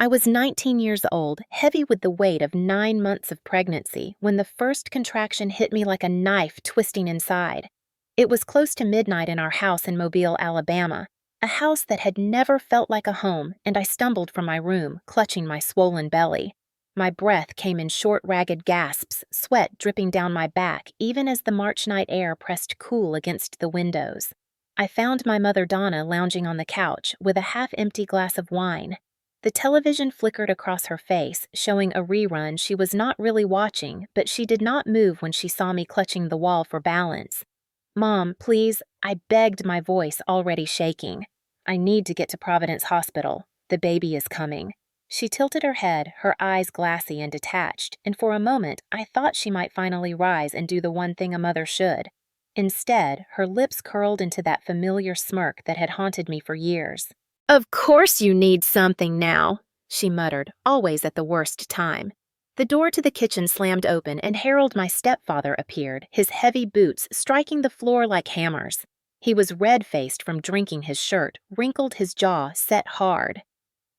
I was 19 years old, heavy with the weight of 9 months of pregnancy, when the first contraction hit me like a knife twisting inside. It was close to midnight in our house in Mobile, Alabama, a house that had never felt like a home, and I stumbled from my room, clutching my swollen belly. My breath came in short, ragged gasps, sweat dripping down my back, even as the March night air pressed cool against the windows. I found my mother Donna lounging on the couch with a half-empty glass of wine. The television flickered across her face, showing a rerun she was not really watching, but she did not move when she saw me clutching the wall for balance. "Mom, please," I begged, my voice already shaking. "I need to get to Providence Hospital. The baby is coming." She tilted her head, her eyes glassy and detached, and for a moment I thought she might finally rise and do the one thing a mother should. Instead, her lips curled into that familiar smirk that had haunted me for years. "Of course you need something now," she muttered, always at the worst time. The door to the kitchen slammed open and Harold, my stepfather, appeared, his heavy boots striking the floor like hammers. He was red-faced from drinking his shirt, wrinkled, his jaw set hard.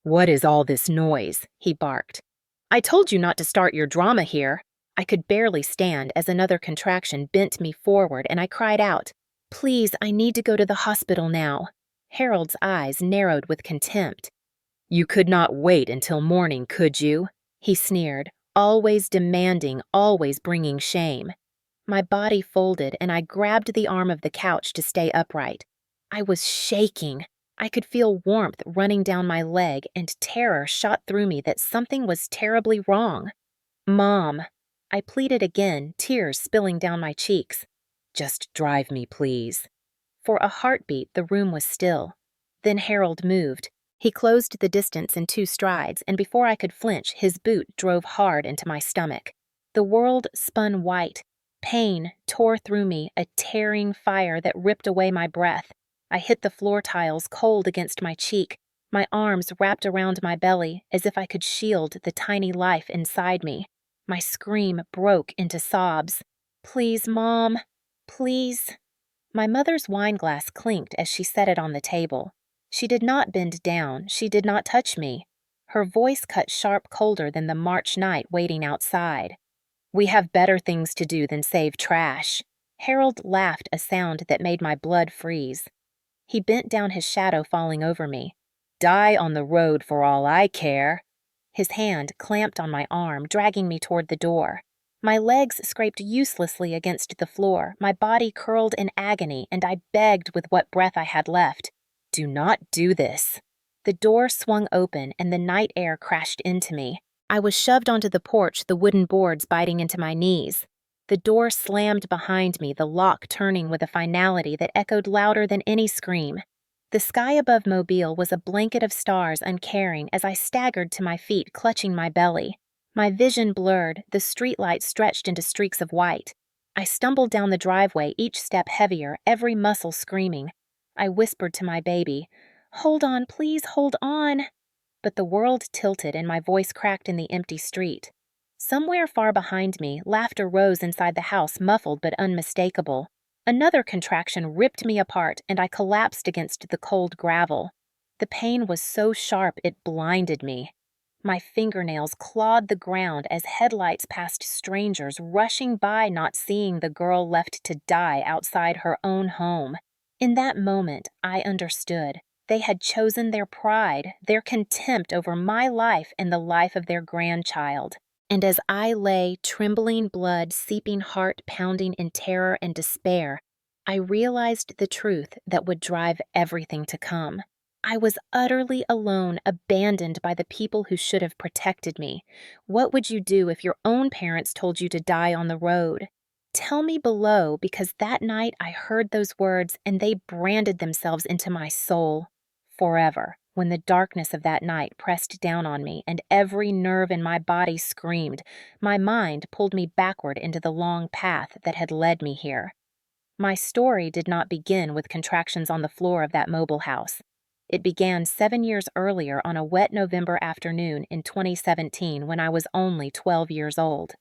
"What is all this noise?" he barked. "I told you not to start your drama here." I could barely stand as another contraction bent me forward and I cried out, "Please, I need to go to the hospital now." Harold's eyes narrowed with contempt. "You could not wait until morning, could you?" he sneered, always demanding, always bringing shame. My body folded and I grabbed the arm of the couch to stay upright. I was shaking. I could feel warmth running down my leg and terror shot through me that something was terribly wrong. "Mom," I pleaded again, tears spilling down my cheeks. "Just drive me, please." For a heartbeat, the room was still. Then Harold moved. He closed the distance in 2 strides, and before I could flinch, his boot drove hard into my stomach. The world spun white. Pain tore through me, a tearing fire that ripped away my breath. I hit the floor tiles cold against my cheek, my arms wrapped around my belly as if I could shield the tiny life inside me. My scream broke into sobs. "Please, Mom. Please." My mother's wineglass clinked as she set it on the table. She did not bend down, she did not touch me. Her voice cut sharp colder than the March night waiting outside. "We have better things to do than save trash." Harold laughed, a sound that made my blood freeze. He bent down, his shadow falling over me. "Die on the road for all I care." His hand clamped on my arm, dragging me toward the door. My legs scraped uselessly against the floor, my body curled in agony, and I begged with what breath I had left, "Do not do this." The door swung open and the night air crashed into me. I was shoved onto the porch, the wooden boards biting into my knees. The door slammed behind me, the lock turning with a finality that echoed louder than any scream. The sky above Mobile was a blanket of stars, uncaring, as I staggered to my feet, clutching my belly. My vision blurred, the streetlight stretched into streaks of white. I stumbled down the driveway, each step heavier, every muscle screaming. I whispered to my baby, "Hold on, please, hold on." But the world tilted and my voice cracked in the empty street. Somewhere far behind me, laughter rose inside the house, muffled but unmistakable. Another contraction ripped me apart and I collapsed against the cold gravel. The pain was so sharp it blinded me. My fingernails clawed the ground as headlights passed strangers, rushing by, not seeing the girl left to die outside her own home. In that moment, I understood. They had chosen their pride, their contempt over my life and the life of their grandchild. And as I lay, trembling, blood seeping, heart pounding in terror and despair, I realized the truth that would drive everything to come. I was utterly alone, abandoned by the people who should have protected me. What would you do if your own parents told you to die on the road? Tell me below, because that night I heard those words and they branded themselves into my soul. Forever, when the darkness of that night pressed down on me and every nerve in my body screamed, my mind pulled me backward into the long path that had led me here. My story did not begin with contractions on the floor of that mobile house. It began 7 years earlier on a wet November afternoon in 2017 when I was only 12 years old.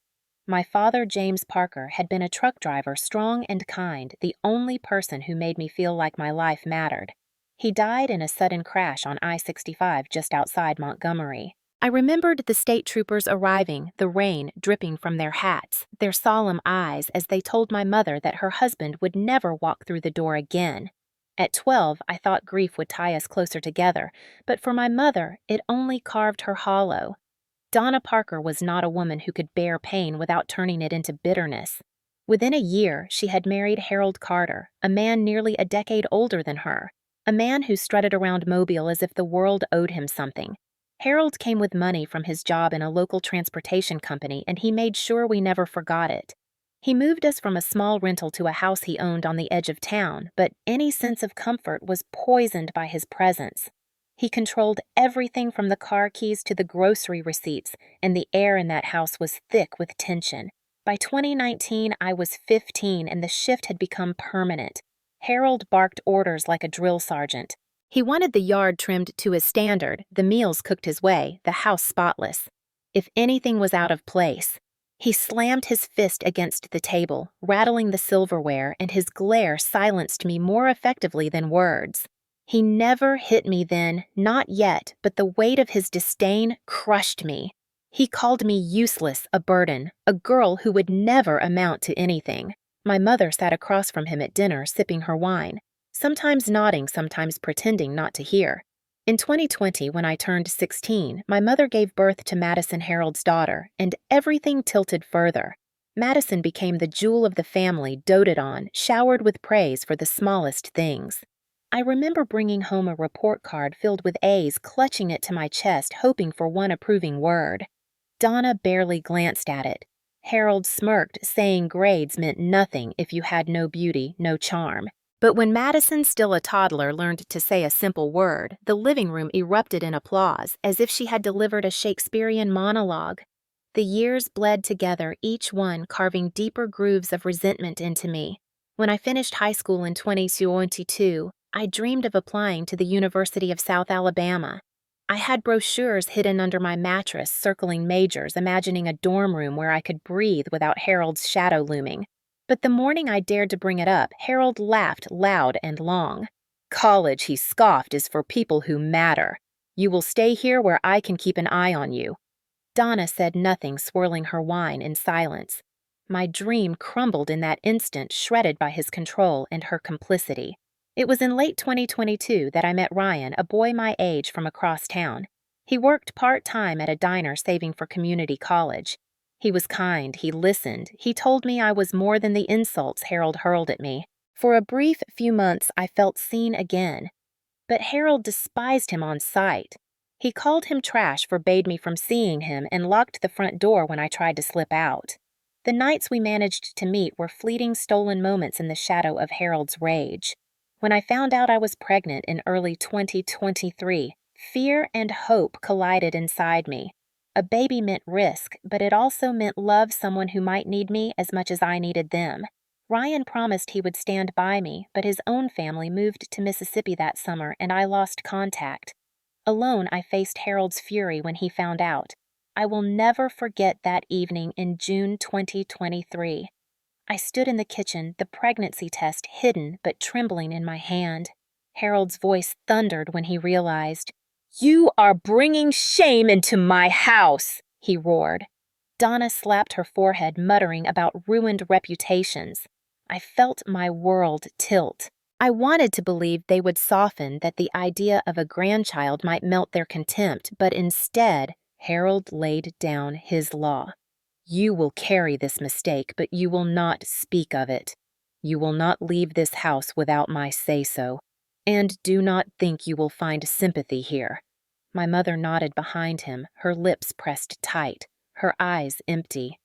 My father, James Parker, had been a truck driver, strong and kind, the only person who made me feel like my life mattered. He died in a sudden crash on I-65 just outside Montgomery. I remembered the state troopers arriving, the rain dripping from their hats, their solemn eyes as they told my mother that her husband would never walk through the door again. At 12, I thought grief would tie us closer together, but for my mother, it only carved her hollow. Donna Parker was not a woman who could bear pain without turning it into bitterness. Within a year, she had married Harold Carter, a man nearly a decade older than her, a man who strutted around Mobile as if the world owed him something. Harold came with money from his job in a local transportation company, and he made sure we never forgot it. He moved us from a small rental to a house he owned on the edge of town, but any sense of comfort was poisoned by his presence. He controlled everything from the car keys to the grocery receipts, and the air in that house was thick with tension. By 2019, I was 15, and the shift had become permanent. Harold barked orders like a drill sergeant. He wanted the yard trimmed to his standard, the meals cooked his way, the house spotless. If anything was out of place, he slammed his fist against the table, rattling the silverware, and his glare silenced me more effectively than words. He never hit me then, not yet, but the weight of his disdain crushed me. He called me useless, a burden, a girl who would never amount to anything. My mother sat across from him at dinner, sipping her wine, sometimes nodding, sometimes pretending not to hear. In 2020, when I turned 16, my mother gave birth to Madison Harold's daughter, and everything tilted further. Madison became the jewel of the family, doted on, showered with praise for the smallest things. I remember bringing home a report card filled with A's, clutching it to my chest, hoping for one approving word. Donna barely glanced at it. Harold smirked, saying grades meant nothing if you had no beauty, no charm. But when Madison, still a toddler, learned to say a simple word, the living room erupted in applause, as if she had delivered a Shakespearean monologue. The years bled together, each one carving deeper grooves of resentment into me. When I finished high school in 2022, I dreamed of applying to the University of South Alabama. I had brochures hidden under my mattress, circling majors, imagining a dorm room where I could breathe without Harold's shadow looming. But the morning I dared to bring it up, Harold laughed loud and long. "College," he scoffed, "is for people who matter. You will stay here where I can keep an eye on you." Donna said nothing, swirling her wine in silence. My dream crumbled in that instant, shredded by his control and her complicity. It was in late 2022 that I met Ryan, a boy my age from across town. He worked part-time at a diner saving for community college. He was kind, he listened, he told me I was more than the insults Harold hurled at me. For a brief few months, I felt seen again. But Harold despised him on sight. He called him trash, forbade me from seeing him, and locked the front door when I tried to slip out. The nights we managed to meet were fleeting, stolen moments in the shadow of Harold's rage. When I found out I was pregnant in early 2023, fear and hope collided inside me. A baby meant risk, but it also meant love someone who might need me as much as I needed them. Ryan promised he would stand by me, but his own family moved to Mississippi that summer, and I lost contact. Alone, I faced Harold's fury when he found out. I will never forget that evening in June 2023. I stood in the kitchen, the pregnancy test hidden but trembling in my hand. Harold's voice thundered when he realized. "You are bringing shame into my house," he roared. Donna slapped her forehead, muttering about ruined reputations. I felt my world tilt. I wanted to believe they would soften, that the idea of a grandchild might melt their contempt, but instead, Harold laid down his law. "You will carry this mistake, but you will not speak of it. You will not leave this house without my say-so. And do not think you will find sympathy here." My mother nodded behind him, her lips pressed tight, her eyes empty.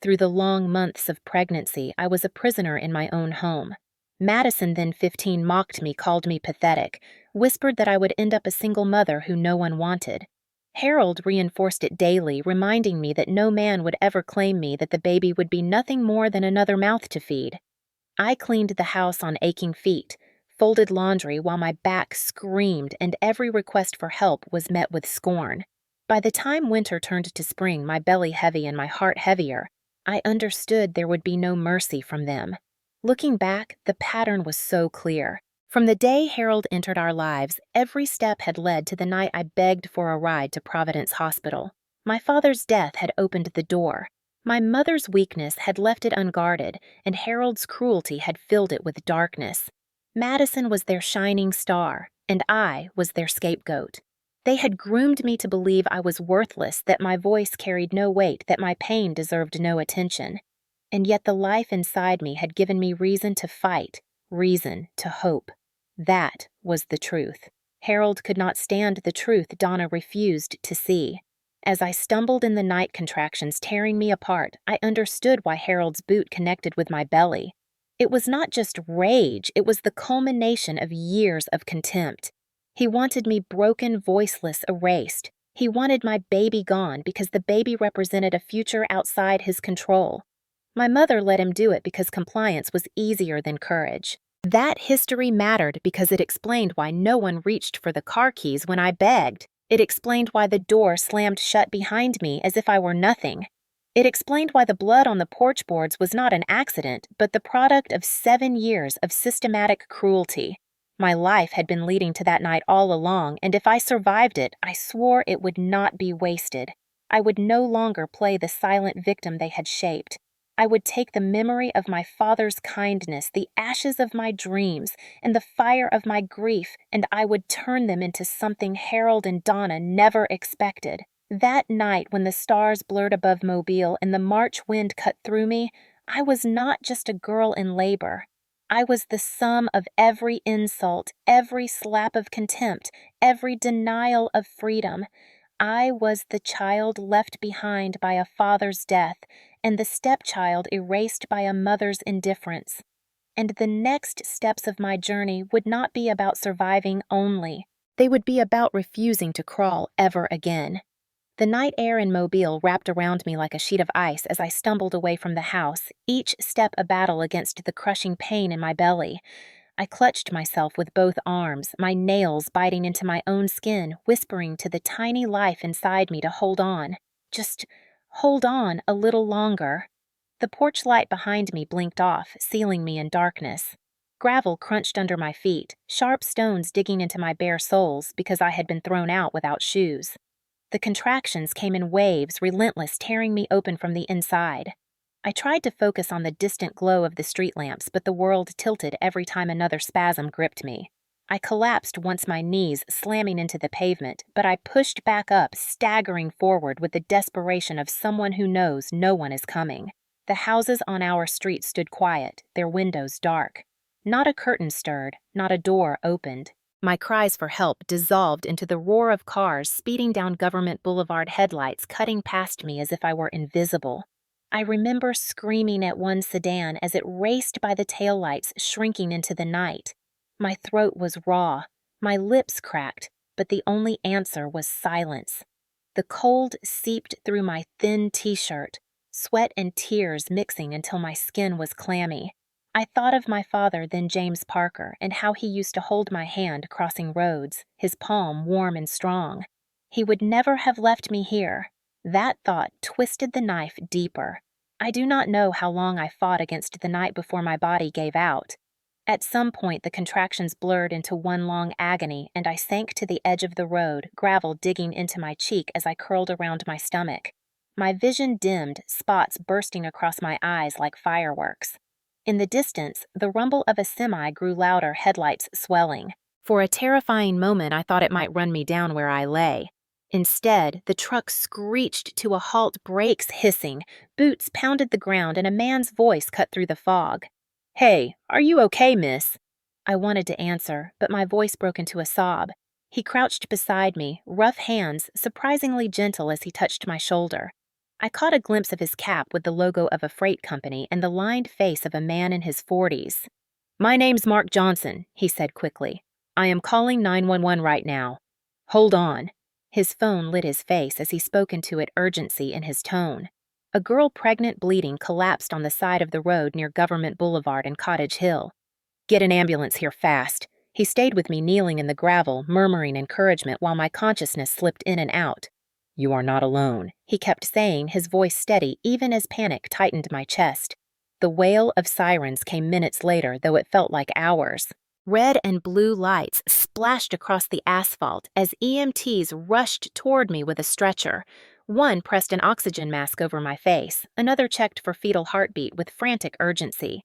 Through the long months of pregnancy, I was a prisoner in my own home. Madison, then 15, mocked me, called me pathetic, whispered that I would end up a single mother who no one wanted. Harold reinforced it daily, reminding me that no man would ever claim me, that the baby would be nothing more than another mouth to feed. I cleaned the house on aching feet, folded laundry while my back screamed, and every request for help was met with scorn. By the time winter turned to spring, my belly heavy and my heart heavier, I understood there would be no mercy from them. Looking back, the pattern was so clear. From the day Harold entered our lives, every step had led to the night I begged for a ride to Providence Hospital. My father's death had opened the door. My mother's weakness had left it unguarded, and Harold's cruelty had filled it with darkness. Madison was their shining star, and I was their scapegoat. They had groomed me to believe I was worthless, that my voice carried no weight, that my pain deserved no attention. And yet the life inside me had given me reason to fight, reason to hope. That was the truth. Harold could not stand the truth Donna refused to see. As I stumbled in the night contractions tearing me apart, I understood why Harold's boot connected with my belly. It was not just rage, it was the culmination of years of contempt. He wanted me broken, voiceless, erased. He wanted my baby gone because the baby represented a future outside his control. My mother let him do it because compliance was easier than courage. That history mattered because it explained why no one reached for the car keys when I begged. It explained why the door slammed shut behind me as if I were nothing. It explained why the blood on the porch boards was not an accident, but the product of 7 years of systematic cruelty. My life had been leading to that night all along, and if I survived it, I swore it would not be wasted. I would no longer play the silent victim they had shaped. I would take the memory of my father's kindness, the ashes of my dreams, and the fire of my grief, and I would turn them into something Harold and Donna never expected. That night when the stars blurred above Mobile and the March wind cut through me, I was not just a girl in labor. I was the sum of every insult, every slap of contempt, every denial of freedom. I was the child left behind by a father's death, and the stepchild erased by a mother's indifference. And the next steps of my journey would not be about surviving only. They would be about refusing to crawl ever again. The night air in Mobile wrapped around me like a sheet of ice as I stumbled away from the house, each step a battle against the crushing pain in my belly. I clutched myself with both arms, my nails biting into my own skin, whispering to the tiny life inside me to hold on. Just hold on a little longer. The porch light behind me blinked off, sealing me in darkness. Gravel crunched under my feet, sharp stones digging into my bare soles because I had been thrown out without shoes. The contractions came in waves, relentless, tearing me open from the inside. I tried to focus on the distant glow of the street lamps, but the world tilted every time another spasm gripped me. I collapsed once, my knees slamming into the pavement, but I pushed back up, staggering forward with the desperation of someone who knows no one is coming. The houses on our street stood quiet, their windows dark. Not a curtain stirred, not a door opened. My cries for help dissolved into the roar of cars speeding down Government Boulevard, headlights cutting past me as if I were invisible. I remember screaming at one sedan as it raced by the taillights, shrinking into the night. My throat was raw, my lips cracked, but the only answer was silence. The cold seeped through my thin t-shirt, sweat and tears mixing until my skin was clammy. I thought of my father, then James Parker, and how he used to hold my hand crossing roads, his palm warm and strong. He would never have left me here. That thought twisted the knife deeper. I do not know how long I fought against the night before my body gave out. At some point, the contractions blurred into one long agony, and I sank to the edge of the road, gravel digging into my cheek as I curled around my stomach. My vision dimmed, spots bursting across my eyes like fireworks. In the distance, the rumble of a semi grew louder, headlights swelling. For a terrifying moment, I thought it might run me down where I lay. Instead, the truck screeched to a halt, brakes hissing, boots pounded the ground, and a man's voice cut through the fog. "Hey, are you okay, miss?" I wanted to answer, but my voice broke into a sob. He crouched beside me, rough hands, surprisingly gentle as he touched my shoulder. I caught a glimpse of his cap with the logo of a freight company and the lined face of a man in his 40s. "My name's Mark Johnson," he said quickly. "I am calling 911 right now. Hold on." His phone lit his face as he spoke into it, urgency in his tone. A girl pregnant bleeding collapsed on the side of the road near Government Boulevard and Cottage Hill. "Get an ambulance here fast." He stayed with me kneeling in the gravel, murmuring encouragement while my consciousness slipped in and out. "You are not alone," he kept saying, his voice steady even as panic tightened my chest. The wail of sirens came minutes later, though it felt like hours. Red and blue lights splashed across the asphalt as EMTs rushed toward me with a stretcher. One pressed an oxygen mask over my face, another checked for fetal heartbeat with frantic urgency.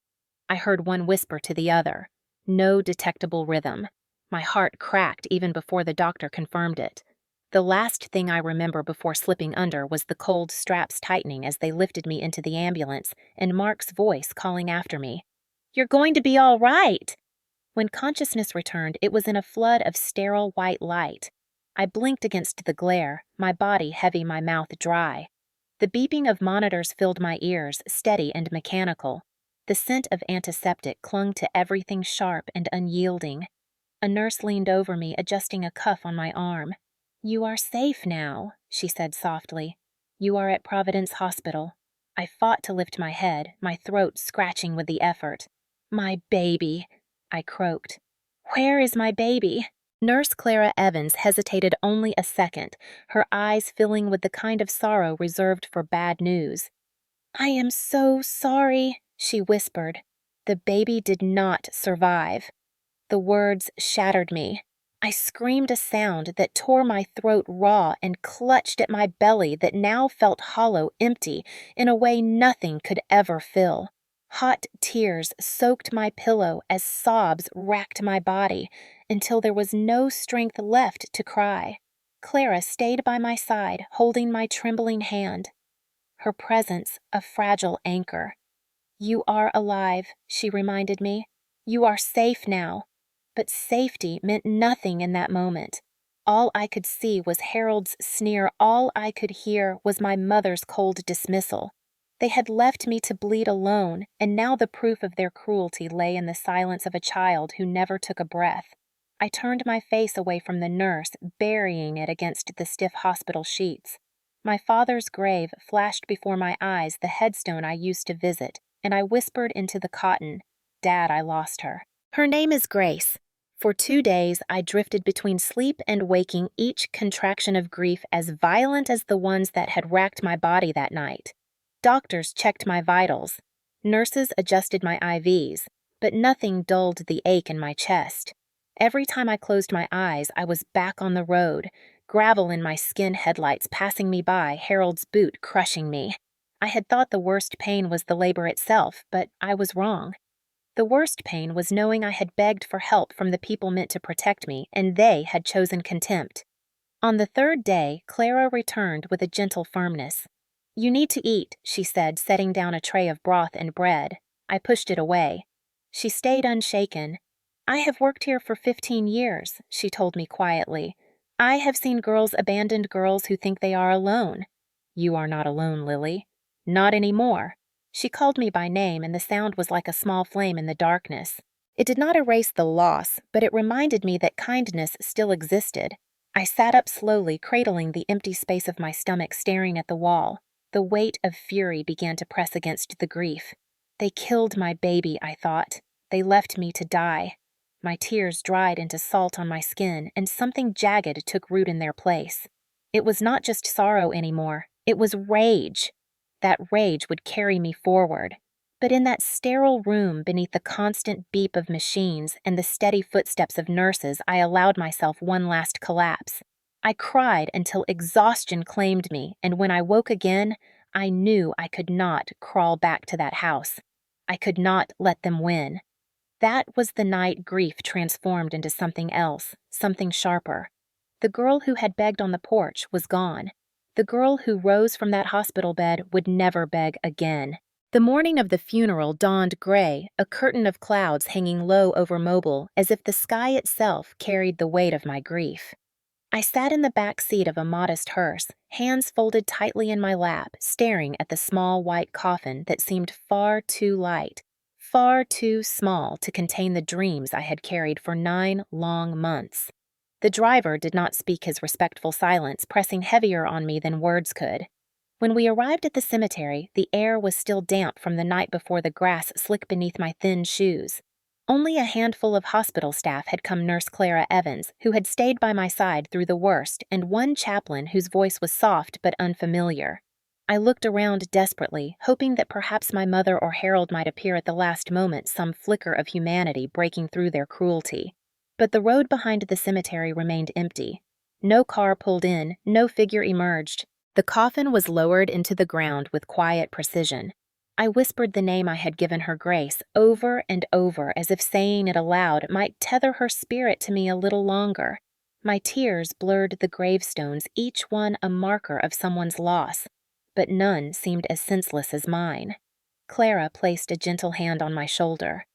I heard one whisper to the other. No detectable rhythm. My heart cracked even before the doctor confirmed it. The last thing I remember before slipping under was the cold straps tightening as they lifted me into the ambulance and Mark's voice calling after me. "You're going to be all right!" When consciousness returned, it was in a flood of sterile white light. I blinked against the glare, my body heavy, my mouth dry. The beeping of monitors filled my ears, steady and mechanical. The scent of antiseptic clung to everything sharp and unyielding. A nurse leaned over me, adjusting a cuff on my arm. "You are safe now," she said softly. "You are at Providence Hospital." I fought to lift my head, my throat scratching with the effort. "My baby," I croaked. "Where is my baby?" Nurse Clara Evans hesitated only a second, her eyes filling with the kind of sorrow reserved for bad news. "I am so sorry," she whispered. "The baby did not survive." The words shattered me. I screamed a sound that tore my throat raw and clutched at my belly that now felt hollow, empty, in a way nothing could ever fill. Hot tears soaked my pillow as sobs racked my body until there was no strength left to cry. Clara stayed by my side, holding my trembling hand. Her presence a fragile anchor. "You are alive," she reminded me. "You are safe now." But safety meant nothing in that moment. All I could see was Harold's sneer. All I could hear was my mother's cold dismissal. They had left me to bleed alone, and now the proof of their cruelty lay in the silence of a child who never took a breath. I turned my face away from the nurse, burying it against the stiff hospital sheets. My father's grave flashed before my eyes, the headstone I used to visit, and I whispered into the cotton, "Dad, I lost her." Her name is Grace. For 2 days, I drifted between sleep and waking, each contraction of grief as violent as the ones that had racked my body that night. Doctors checked my vitals. Nurses adjusted my IVs, but nothing dulled the ache in my chest. Every time I closed my eyes, I was back on the road, gravel in my skin headlights passing me by, Harold's boot crushing me. I had thought the worst pain was the labor itself, but I was wrong. The worst pain was knowing I had begged for help from the people meant to protect me, and they had chosen contempt. On the 3rd day, Clara returned with a gentle firmness. "You need to eat," she said, setting down a tray of broth and bread. I pushed it away. She stayed unshaken. "I have worked here for 15 years, she told me quietly. "I have seen abandoned girls who think they are alone." "You are not alone, Lily." "Not anymore." She called me by name, and the sound was like a small flame in the darkness. It did not erase the loss, but it reminded me that kindness still existed. I sat up slowly, cradling the empty space of my stomach, staring at the wall. The weight of fury began to press against the grief. They killed my baby, I thought. They left me to die. My tears dried into salt on my skin, and something jagged took root in their place. It was not just sorrow anymore. It was rage. That rage would carry me forward. But in that sterile room, beneath the constant beep of machines and the steady footsteps of nurses, I allowed myself one last collapse. I cried until exhaustion claimed me, and when I woke again, I knew I could not crawl back to that house. I could not let them win. That was the night grief transformed into something else, something sharper. The girl who had begged on the porch was gone. The girl who rose from that hospital bed would never beg again. The morning of the funeral dawned gray, a curtain of clouds hanging low over Mobile, as if the sky itself carried the weight of my grief. I sat in the back seat of a modest hearse, hands folded tightly in my lap, staring at the small white coffin that seemed far too light, far too small to contain the dreams I had carried for 9 long months. The driver did not speak his respectful silence, pressing heavier on me than words could. When we arrived at the cemetery, the air was still damp from the night before the grass slick beneath my thin shoes. Only a handful of hospital staff had come Nurse Clara Evans, who had stayed by my side through the worst, and one chaplain whose voice was soft but unfamiliar. I looked around desperately, hoping that perhaps my mother or Harold might appear at the last moment, some flicker of humanity breaking through their cruelty. But the road behind the cemetery remained empty. No car pulled in, no figure emerged. The coffin was lowered into the ground with quiet precision. I whispered the name I had given her, Grace, over and over, as if saying it aloud might tether her spirit to me a little longer. My tears blurred the gravestones, each one a marker of someone's loss, but none seemed as senseless as mine. Clara placed a gentle hand on my shoulder.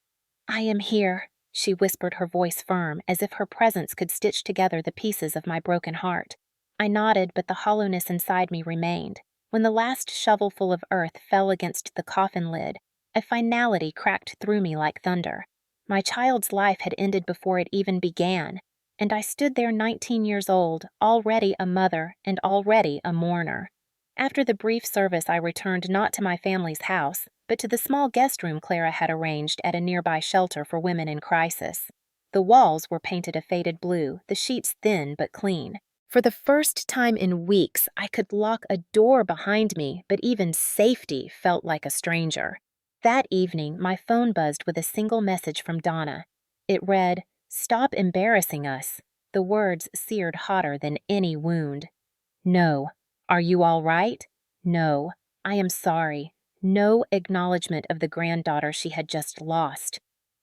"I am here," she whispered, her voice firm, as if her presence could stitch together the pieces of my broken heart. I nodded, but the hollowness inside me remained. When the last shovelful of earth fell against the coffin lid, a finality cracked through me like thunder. My child's life had ended before it even began, and I stood there 19 years old, already a mother and already a mourner. After the brief service, I returned not to my family's house, but to the small guest room Clara had arranged at a nearby shelter for women in crisis. The walls were painted a faded blue, the sheets thin but clean. For the first time in weeks, I could lock a door behind me, but even safety felt like a stranger. That evening, my phone buzzed with a single message from Donna. It read, "Stop embarrassing us." The words seared hotter than any wound. "No. Are you all right? No. I am sorry." No acknowledgement of the granddaughter she had just lost.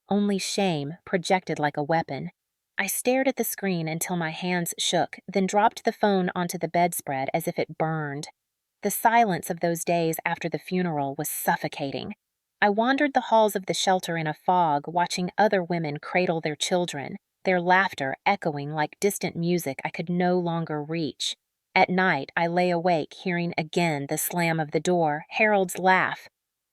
Only shame projected like a weapon. I stared at the screen until my hands shook, then dropped the phone onto the bedspread as if it burned. The silence of those days after the funeral was suffocating. I wandered the halls of the shelter in a fog, watching other women cradle their children, their laughter echoing like distant music I could no longer reach. At night, I lay awake, hearing again the slam of the door, Harold's laugh,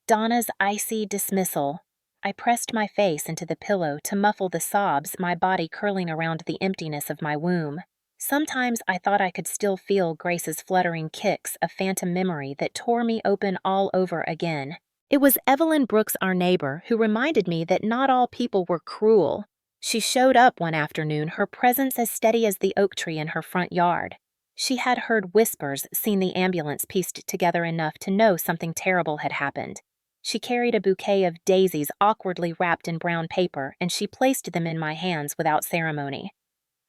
Donna's icy dismissal. I pressed my face into the pillow to muffle the sobs, my body curling around the emptiness of my womb. Sometimes I thought I could still feel Grace's fluttering kicks, a phantom memory that tore me open all over again. It was Evelyn Brooks, our neighbor, who reminded me that not all people were cruel. She showed up one afternoon, her presence as steady as the oak tree in her front yard. She had heard whispers, seen the ambulance pieced together enough to know something terrible had happened. She carried a bouquet of daisies awkwardly wrapped in brown paper, and she placed them in my hands without ceremony.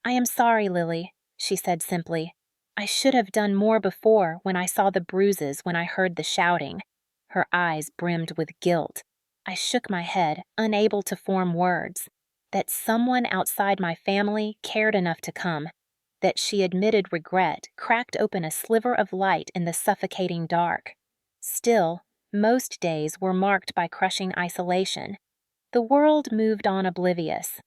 "I am sorry, Lily," she said simply. "I should have done more before, when I saw the bruises, when I heard the shouting." Her eyes brimmed with guilt. I shook my head, unable to form words. That someone outside my family cared enough to come. That she admitted regret cracked open a sliver of light in the suffocating dark. Still, most days were marked by crushing isolation. The world moved on oblivious.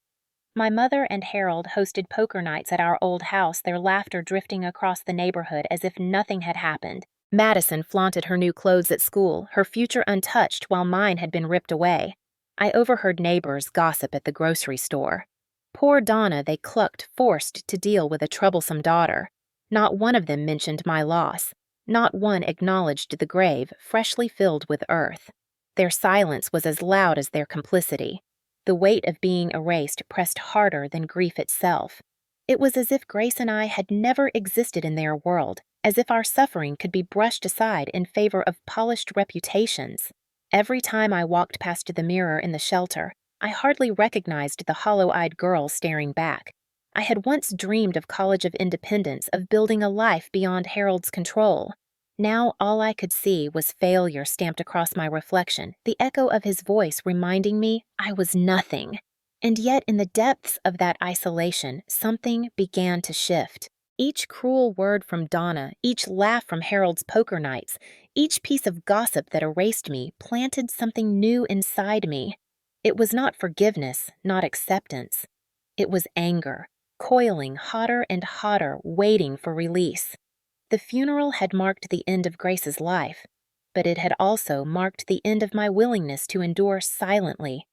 My mother and Harold hosted poker nights at our old house, their laughter drifting across the neighborhood as if nothing had happened. Madison flaunted her new clothes at school, her future untouched while mine had been ripped away. I overheard neighbors gossip at the grocery store. Poor Donna they clucked, forced to deal with a troublesome daughter. Not one of them mentioned my loss. Not one acknowledged the grave, freshly filled with earth. Their silence was as loud as their complicity. The weight of being erased pressed harder than grief itself. It was as if Grace and I had never existed in their world, as if our suffering could be brushed aside in favor of polished reputations. Every time I walked past the mirror in the shelter, I hardly recognized the hollow-eyed girl staring back. I had once dreamed of college of independence, of building a life beyond Harold's control. Now all I could see was failure stamped across my reflection, the echo of his voice reminding me I was nothing. And yet in the depths of that isolation, something began to shift. Each cruel word from Donna, each laugh from Harold's poker nights, each piece of gossip that erased me planted something new inside me. It was not forgiveness, not acceptance. It was anger, coiling hotter and hotter, waiting for release. The funeral had marked the end of Grace's life, but it had also marked the end of my willingness to endure silently.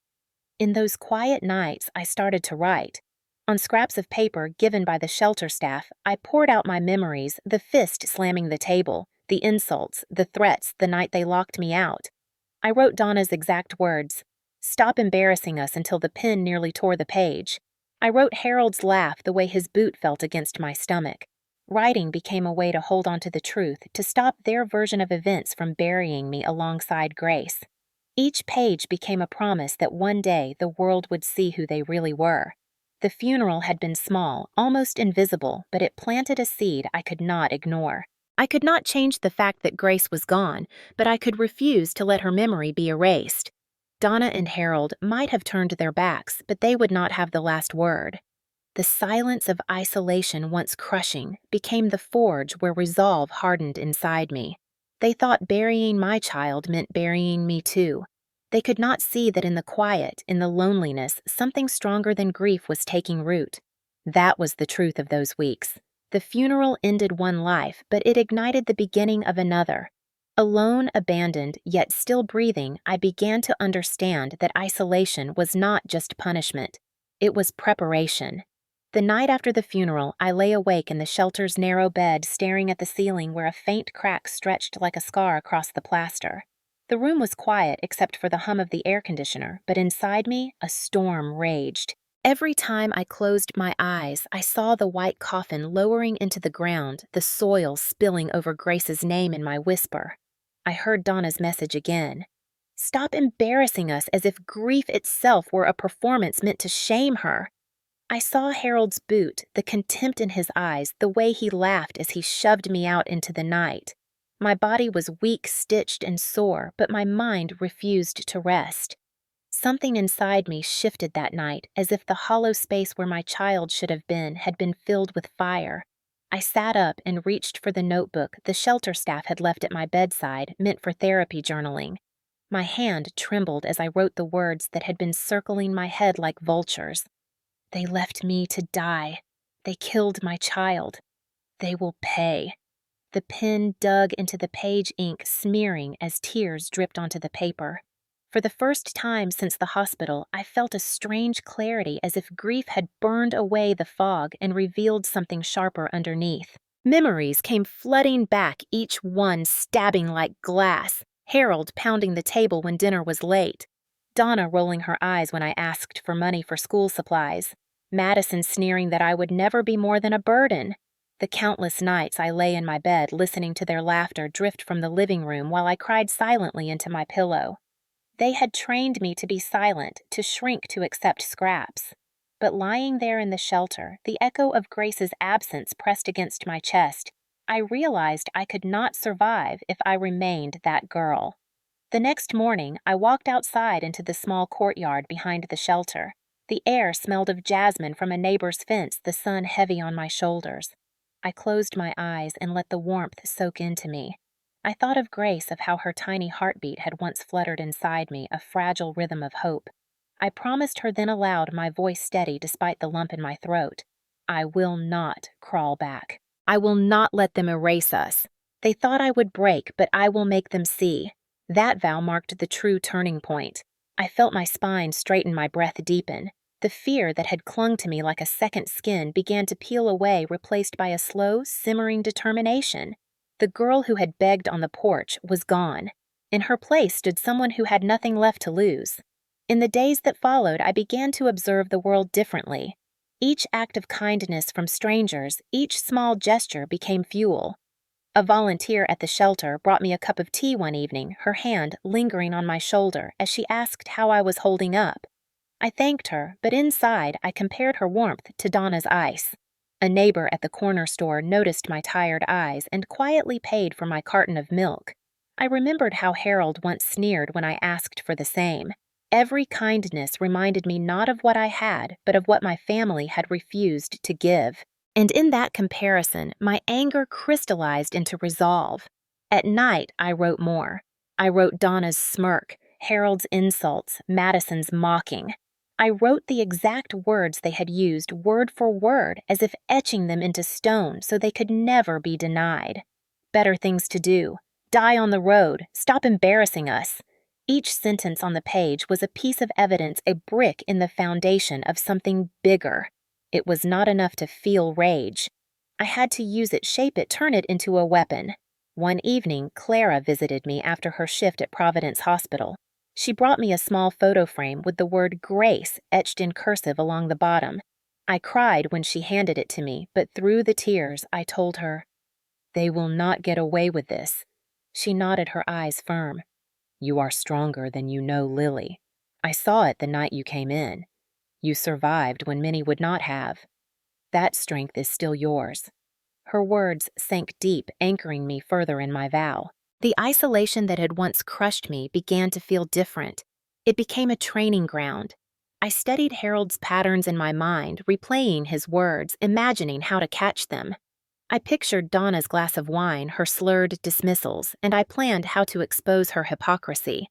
In those quiet nights, I started to write. On scraps of paper given by the shelter staff, I poured out my memories, the fist slamming the table, the insults, the threats the night they locked me out. I wrote Donna's exact words, "Stop embarrassing us," until the pen nearly tore the page. I wrote Harold's laugh, the way his boot felt against my stomach. Writing became a way to hold on to the truth, to stop their version of events from burying me alongside Grace. Each page became a promise that one day the world would see who they really were. The funeral had been small, almost invisible, but it planted a seed I could not ignore. I could not change the fact that Grace was gone, but I could refuse to let her memory be erased. Donna and Harold might have turned their backs, but they would not have the last word. The silence of isolation, once crushing, became the forge where resolve hardened inside me. They thought burying my child meant burying me too. They could not see that in the quiet, in the loneliness, something stronger than grief was taking root. That was the truth of those weeks. The funeral ended one life, but it ignited the beginning of another. Alone, abandoned, yet still breathing, I began to understand that isolation was not just punishment. It was preparation. The night after the funeral, I lay awake in the shelter's narrow bed, staring at the ceiling where a faint crack stretched like a scar across the plaster. The room was quiet except for the hum of the air conditioner, but inside me, a storm raged. Every time I closed my eyes, I saw the white coffin lowering into the ground, the soil spilling over Grace's name in my whisper. I heard Donna's message again. Stop embarrassing us as if grief itself were a performance meant to shame her. I saw Harold's boot, the contempt in his eyes, the way he laughed as he shoved me out into the night. My body was weak, stitched, and sore, but my mind refused to rest. Something inside me shifted that night, as if the hollow space where my child should have been had been filled with fire. I sat up and reached for the notebook the shelter staff had left at my bedside, meant for therapy journaling. My hand trembled as I wrote the words that had been circling my head like vultures. They left me to die. They killed my child. They will pay. The pen dug into the page ink, smearing as tears dripped onto the paper. For the first time since the hospital, I felt a strange clarity, as if grief had burned away the fog and revealed something sharper underneath. Memories came flooding back, each one stabbing like glass. Harold pounding the table when dinner was late. Donna rolling her eyes when I asked for money for school supplies. Madison sneering that I would never be more than a burden. The countless nights I lay in my bed listening to their laughter drift from the living room while I cried silently into my pillow. They had trained me to be silent, to shrink to accept scraps. But lying there in the shelter, the echo of Grace's absence pressed against my chest, I realized I could not survive if I remained that girl. The next morning, I walked outside into the small courtyard behind the shelter. The air smelled of jasmine from a neighbor's fence, the sun heavy on my shoulders. I closed my eyes and let the warmth soak into me. I thought of Grace, of how her tiny heartbeat had once fluttered inside me, a fragile rhythm of hope. I promised her then aloud, my voice steady despite the lump in my throat. I will not crawl back. I will not let them erase us. They thought I would break, but I will make them see. That vow marked the true turning point. I felt my spine straighten, my breath deepen. The fear that had clung to me like a second skin began to peel away, replaced by a slow, simmering determination. The girl who had begged on the porch was gone. In her place stood someone who had nothing left to lose. In the days that followed, I began to observe the world differently. Each act of kindness from strangers, each small gesture became fuel. A volunteer at the shelter brought me a cup of tea one evening, her hand lingering on my shoulder as she asked how I was holding up. I thanked her, but inside I compared her warmth to Donna's ice. A neighbor at the corner store noticed my tired eyes and quietly paid for my carton of milk. I remembered how Harold once sneered when I asked for the same. Every kindness reminded me not of what I had, but of what my family had refused to give. And in that comparison, my anger crystallized into resolve. At night, I wrote more. I wrote Donna's smirk, Harold's insults, Madison's mocking. I wrote the exact words they had used, word for word, as if etching them into stone so they could never be denied. Better things to do. Die on the road. Stop embarrassing us. Each sentence on the page was a piece of evidence, a brick in the foundation of something bigger. It was not enough to feel rage. I had to use it, shape it, turn it into a weapon. One evening, Clara visited me after her shift at Providence Hospital. She brought me a small photo frame with the word Grace etched in cursive along the bottom. I cried when she handed it to me, but through the tears, I told her, "They will not get away with this." She nodded, her eyes firm. "You are stronger than you know, Lily. I saw it the night you came in. You survived when many would not have. That strength is still yours." Her words sank deep, anchoring me further in my vow. The isolation that had once crushed me began to feel different. It became a training ground. I studied Harold's patterns in my mind, replaying his words, imagining how to catch them. I pictured Donna's glass of wine, her slurred dismissals, and I planned how to expose her hypocrisy.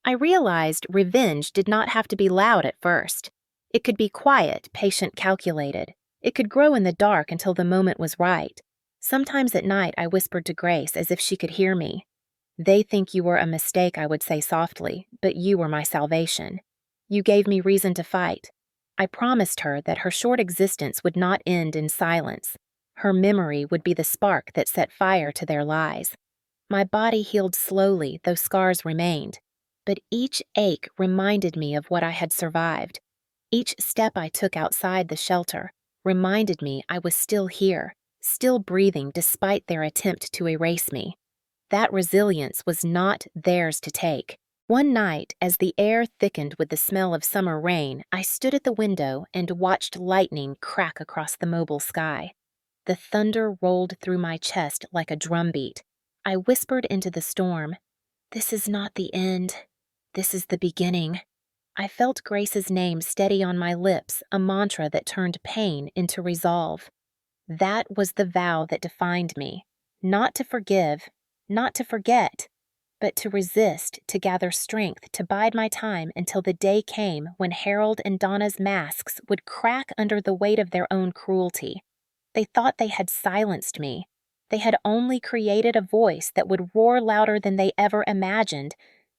I realized revenge did not have to be loud at first. It could be quiet, patient, calculated. It could grow in the dark until the moment was right. Sometimes at night I whispered to Grace as if she could hear me. "They think you were a mistake," I would say softly, "but you were my salvation. You gave me reason to fight." I promised her that her short existence would not end in silence. Her memory would be the spark that set fire to their lies. My body healed slowly, though scars remained. But each ache reminded me of what I had survived. Each step I took outside the shelter reminded me I was still here, still breathing despite their attempt to erase me. That resilience was not theirs to take. One night, as the air thickened with the smell of summer rain, I stood at the window and watched lightning crack across the mobile sky. The thunder rolled through my chest like a drumbeat. I whispered into the storm, "This is not the end. This is the beginning." I felt Grace's name steady on my lips, a mantra that turned pain into resolve. That was the vow that defined me. Not to forgive, not to forget, but to resist, to gather strength, to bide my time until the day came when Harold and Donna's masks would crack under the weight of their own cruelty. They thought they had silenced me. They had only created a voice that would roar louder than they ever imagined.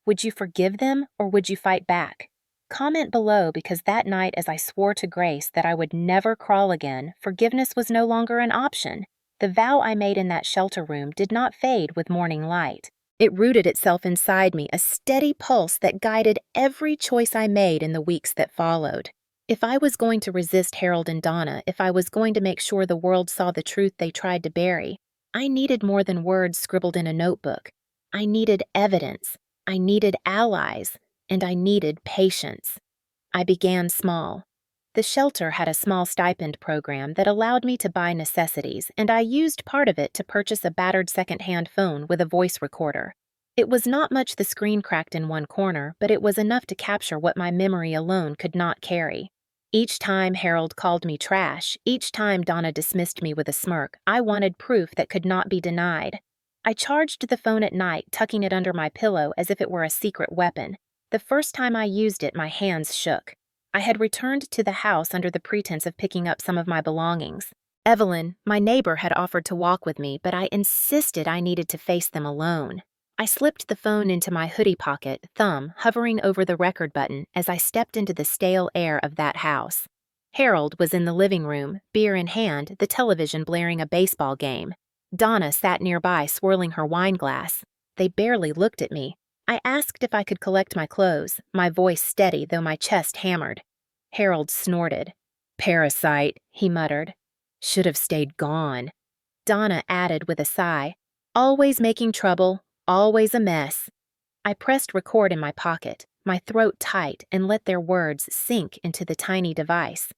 Would you forgive them, or would you fight back? Comment below, because that night, as I swore to Grace that I would never crawl again, forgiveness was no longer an option. The vow I made in that shelter room did not fade with morning light. It rooted itself inside me, a steady pulse that guided every choice I made in the weeks that followed. If I was going to resist Harold and Donna, if I was going to make sure the world saw the truth they tried to bury, I needed more than words scribbled in a notebook. I needed evidence. I needed allies. And I needed patience. I began small. The shelter had a small stipend program that allowed me to buy necessities, and I used part of it to purchase a battered second-hand phone with a voice recorder. It was not much. The screen cracked in one corner, but it was enough to capture what my memory alone could not carry. Each time Harold called me trash, each time Donna dismissed me with a smirk, I wanted proof that could not be denied. I charged the phone at night, tucking it under my pillow as if it were a secret weapon. The first time I used it, my hands shook. I had returned to the house under the pretense of picking up some of my belongings. Evelyn, my neighbor, had offered to walk with me, but I insisted I needed to face them alone. I slipped the phone into my hoodie pocket, thumb hovering over the record button as I stepped into the stale air of that house. Harold was in the living room, beer in hand, the television blaring a baseball game. Donna sat nearby, swirling her wine glass. They barely looked at me. I asked if I could collect my clothes, my voice steady though my chest hammered. Harold snorted. "Parasite," he muttered. "Should have stayed gone." Donna added with a sigh, "Always making trouble, always a mess." I pressed record in my pocket, my throat tight, and let their words sink into the tiny device.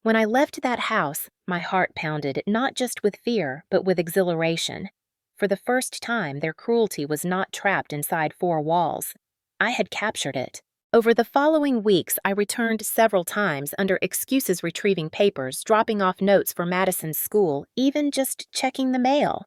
When I left that house, my heart pounded not just with fear, but with exhilaration. For the first time, their cruelty was not trapped inside four walls. I had captured it. Over the following weeks, I returned several times under excuses, retrieving papers, dropping off notes for Madison's school, even just checking the mail.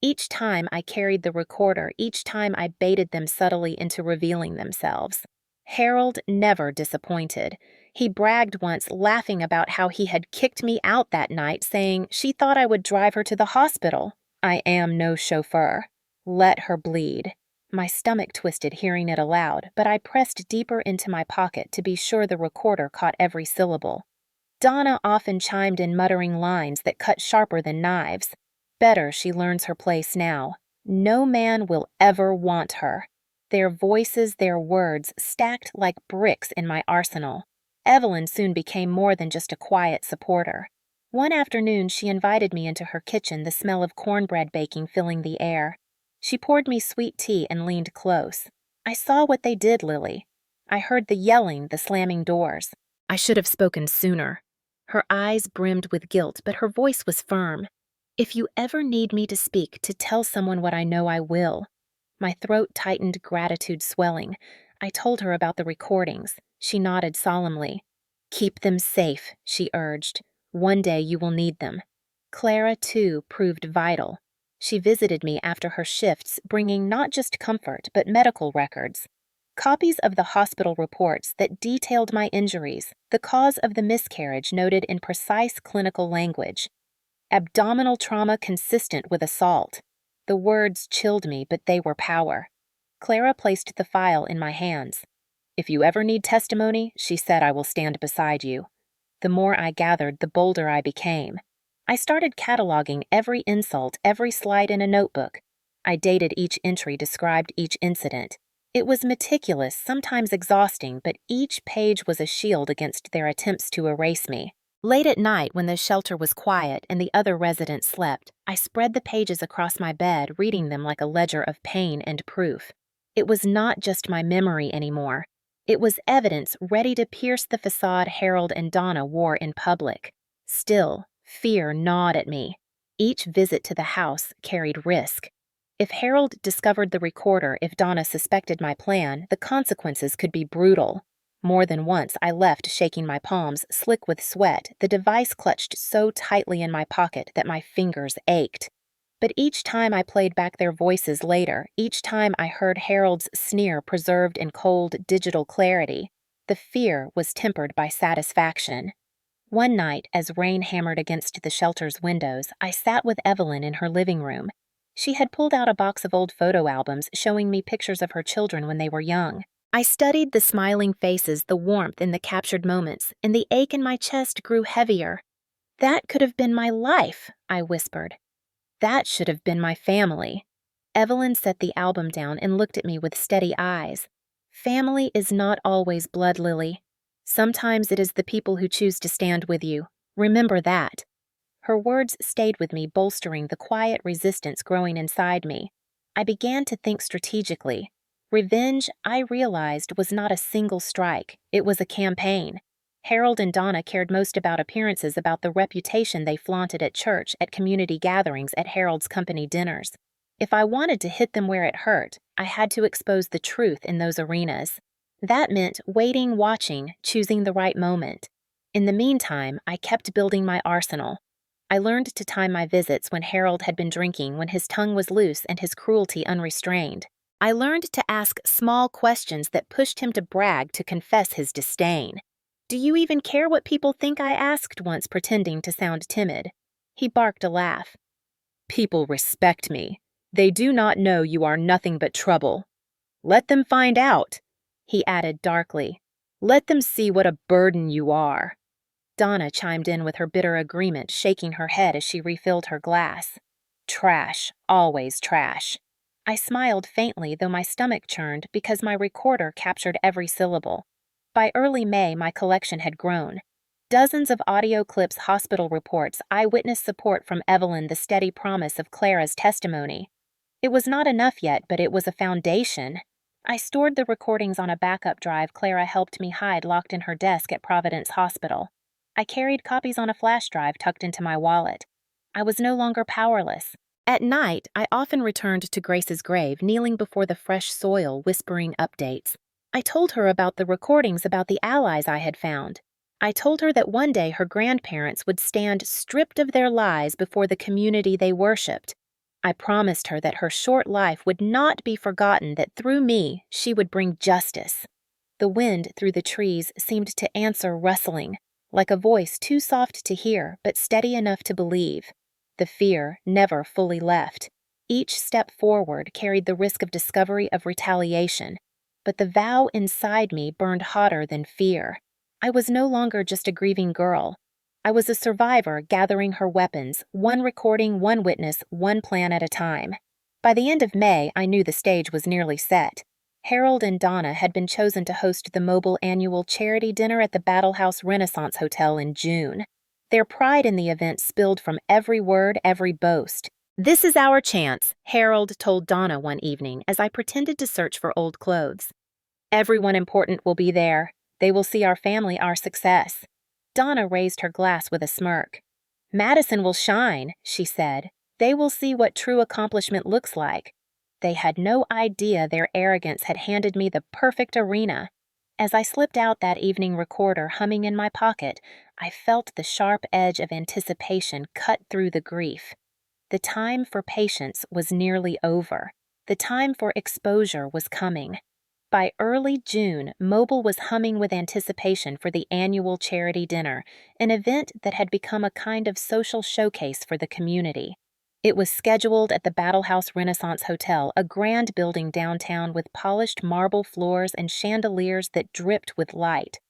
Each time I carried the recorder, each time I baited them subtly into revealing themselves. Harold never disappointed. He bragged once, laughing about how he had kicked me out that night, saying she thought I would drive her to the hospital. I am no chauffeur. Let her bleed. My stomach twisted hearing it aloud, but I pressed deeper into my pocket to be sure the recorder caught every syllable. Donna often chimed in, muttering lines that cut sharper than knives. Better she learns her place now. No man will ever want her. Their voices, their words, stacked like bricks in my arsenal. Evelyn soon became more than just a quiet supporter. One afternoon, she invited me into her kitchen, the smell of cornbread baking filling the air. She poured me sweet tea and leaned close. I saw what they did, Lily. I heard the yelling, the slamming doors. I should have spoken sooner. Her eyes brimmed with guilt, but her voice was firm. If you ever need me to speak, to tell someone what I know, I will. My throat tightened, gratitude swelling. I told her about the recordings. She nodded solemnly. Keep them safe, she urged. One day you will need them. Clara, too, proved vital. She visited me after her shifts, bringing not just comfort, but medical records. Copies of the hospital reports that detailed my injuries, the cause of the miscarriage noted in precise clinical language. Abdominal trauma consistent with assault. The words chilled me, but they were power. Clara placed the file in my hands. If you ever need testimony, she said, I will stand beside you. The more I gathered, the bolder I became. I started cataloging every insult, every slide in a notebook. I dated each entry, described each incident. It was meticulous, sometimes exhausting, but each page was a shield against their attempts to erase me. Late at night, when the shelter was quiet and the other residents slept, I spread the pages across my bed, reading them like a ledger of pain and proof. It was not just my memory anymore. It was evidence ready to pierce the facade Harold and Donna wore in public. Still, fear gnawed at me. Each visit to the house carried risk. If Harold discovered the recorder, if Donna suspected my plan, the consequences could be brutal. More than once, I left shaking my palms, slick with sweat, the device clutched so tightly in my pocket that my fingers ached. But each time I played back their voices later, each time I heard Harold's sneer preserved in cold, digital clarity, the fear was tempered by satisfaction. One night, as rain hammered against the shelter's windows, I sat with Evelyn in her living room. She had pulled out a box of old photo albums showing me pictures of her children when they were young. I studied the smiling faces, the warmth in the captured moments, and the ache in my chest grew heavier. That could have been my life, I whispered. That should have been my family. Evelyn set the album down and looked at me with steady eyes. Family is not always blood, Lily. Sometimes it is the people who choose to stand with you. Remember that. Her words stayed with me, bolstering the quiet resistance growing inside me. I began to think strategically. Revenge, I realized, was not a single strike. It was a campaign. Harold and Donna cared most about appearances, about the reputation they flaunted at church, at community gatherings, at Harold's company dinners. If I wanted to hit them where it hurt, I had to expose the truth in those arenas. That meant waiting, watching, choosing the right moment. In the meantime, I kept building my arsenal. I learned to time my visits when Harold had been drinking, when his tongue was loose and his cruelty unrestrained. I learned to ask small questions that pushed him to brag, to confess his disdain. Do you even care what people think? I asked once, pretending to sound timid. He barked a laugh. People respect me. They do not know you are nothing but trouble. Let them find out, he added darkly. Let them see what a burden you are. Donna chimed in with her bitter agreement, shaking her head as she refilled her glass. Trash, always trash. I smiled faintly, though my stomach churned, because my recorder captured every syllable. By early May, my collection had grown. Dozens of audio clips, hospital reports, eyewitness support from Evelyn, the steady promise of Clara's testimony. It was not enough yet, but it was a foundation. I stored the recordings on a backup drive Clara helped me hide, locked in her desk at Providence Hospital. I carried copies on a flash drive tucked into my wallet. I was no longer powerless. At night, I often returned to Grace's grave, kneeling before the fresh soil, whispering updates. I told her about the recordings, about the allies I had found. I told her that one day her grandparents would stand stripped of their lies before the community they worshipped. I promised her that her short life would not be forgotten, that through me she would bring justice. The wind through the trees seemed to answer, rustling, like a voice too soft to hear, but steady enough to believe. The fear never fully left. Each step forward carried the risk of discovery, of retaliation. But the vow inside me burned hotter than fear. I was no longer just a grieving girl. I was a survivor gathering her weapons, one recording, one witness, one plan at a time. By the end of May, I knew the stage was nearly set. Harold and Donna had been chosen to host the Mobile annual charity dinner at the Battle House Renaissance Hotel in June. Their pride in the event spilled from every word, every boast. "This is our chance," Harold told Donna one evening as I pretended to search for old clothes. "Everyone important will be there. They will see our family, our success." Donna raised her glass with a smirk. "Madison will shine," she said. "They will see what true accomplishment looks like." They had no idea their arrogance had handed me the perfect arena. As I slipped out that evening recorder humming in my pocket, I felt the sharp edge of anticipation cut through the grief. The time for patience was nearly over. The time for exposure was coming. By early June, Mobile was humming with anticipation for the annual charity dinner, an event that had become a kind of social showcase for the community. It was scheduled at the Battle House Renaissance Hotel, a grand building downtown with polished marble floors and chandeliers that dripped with light.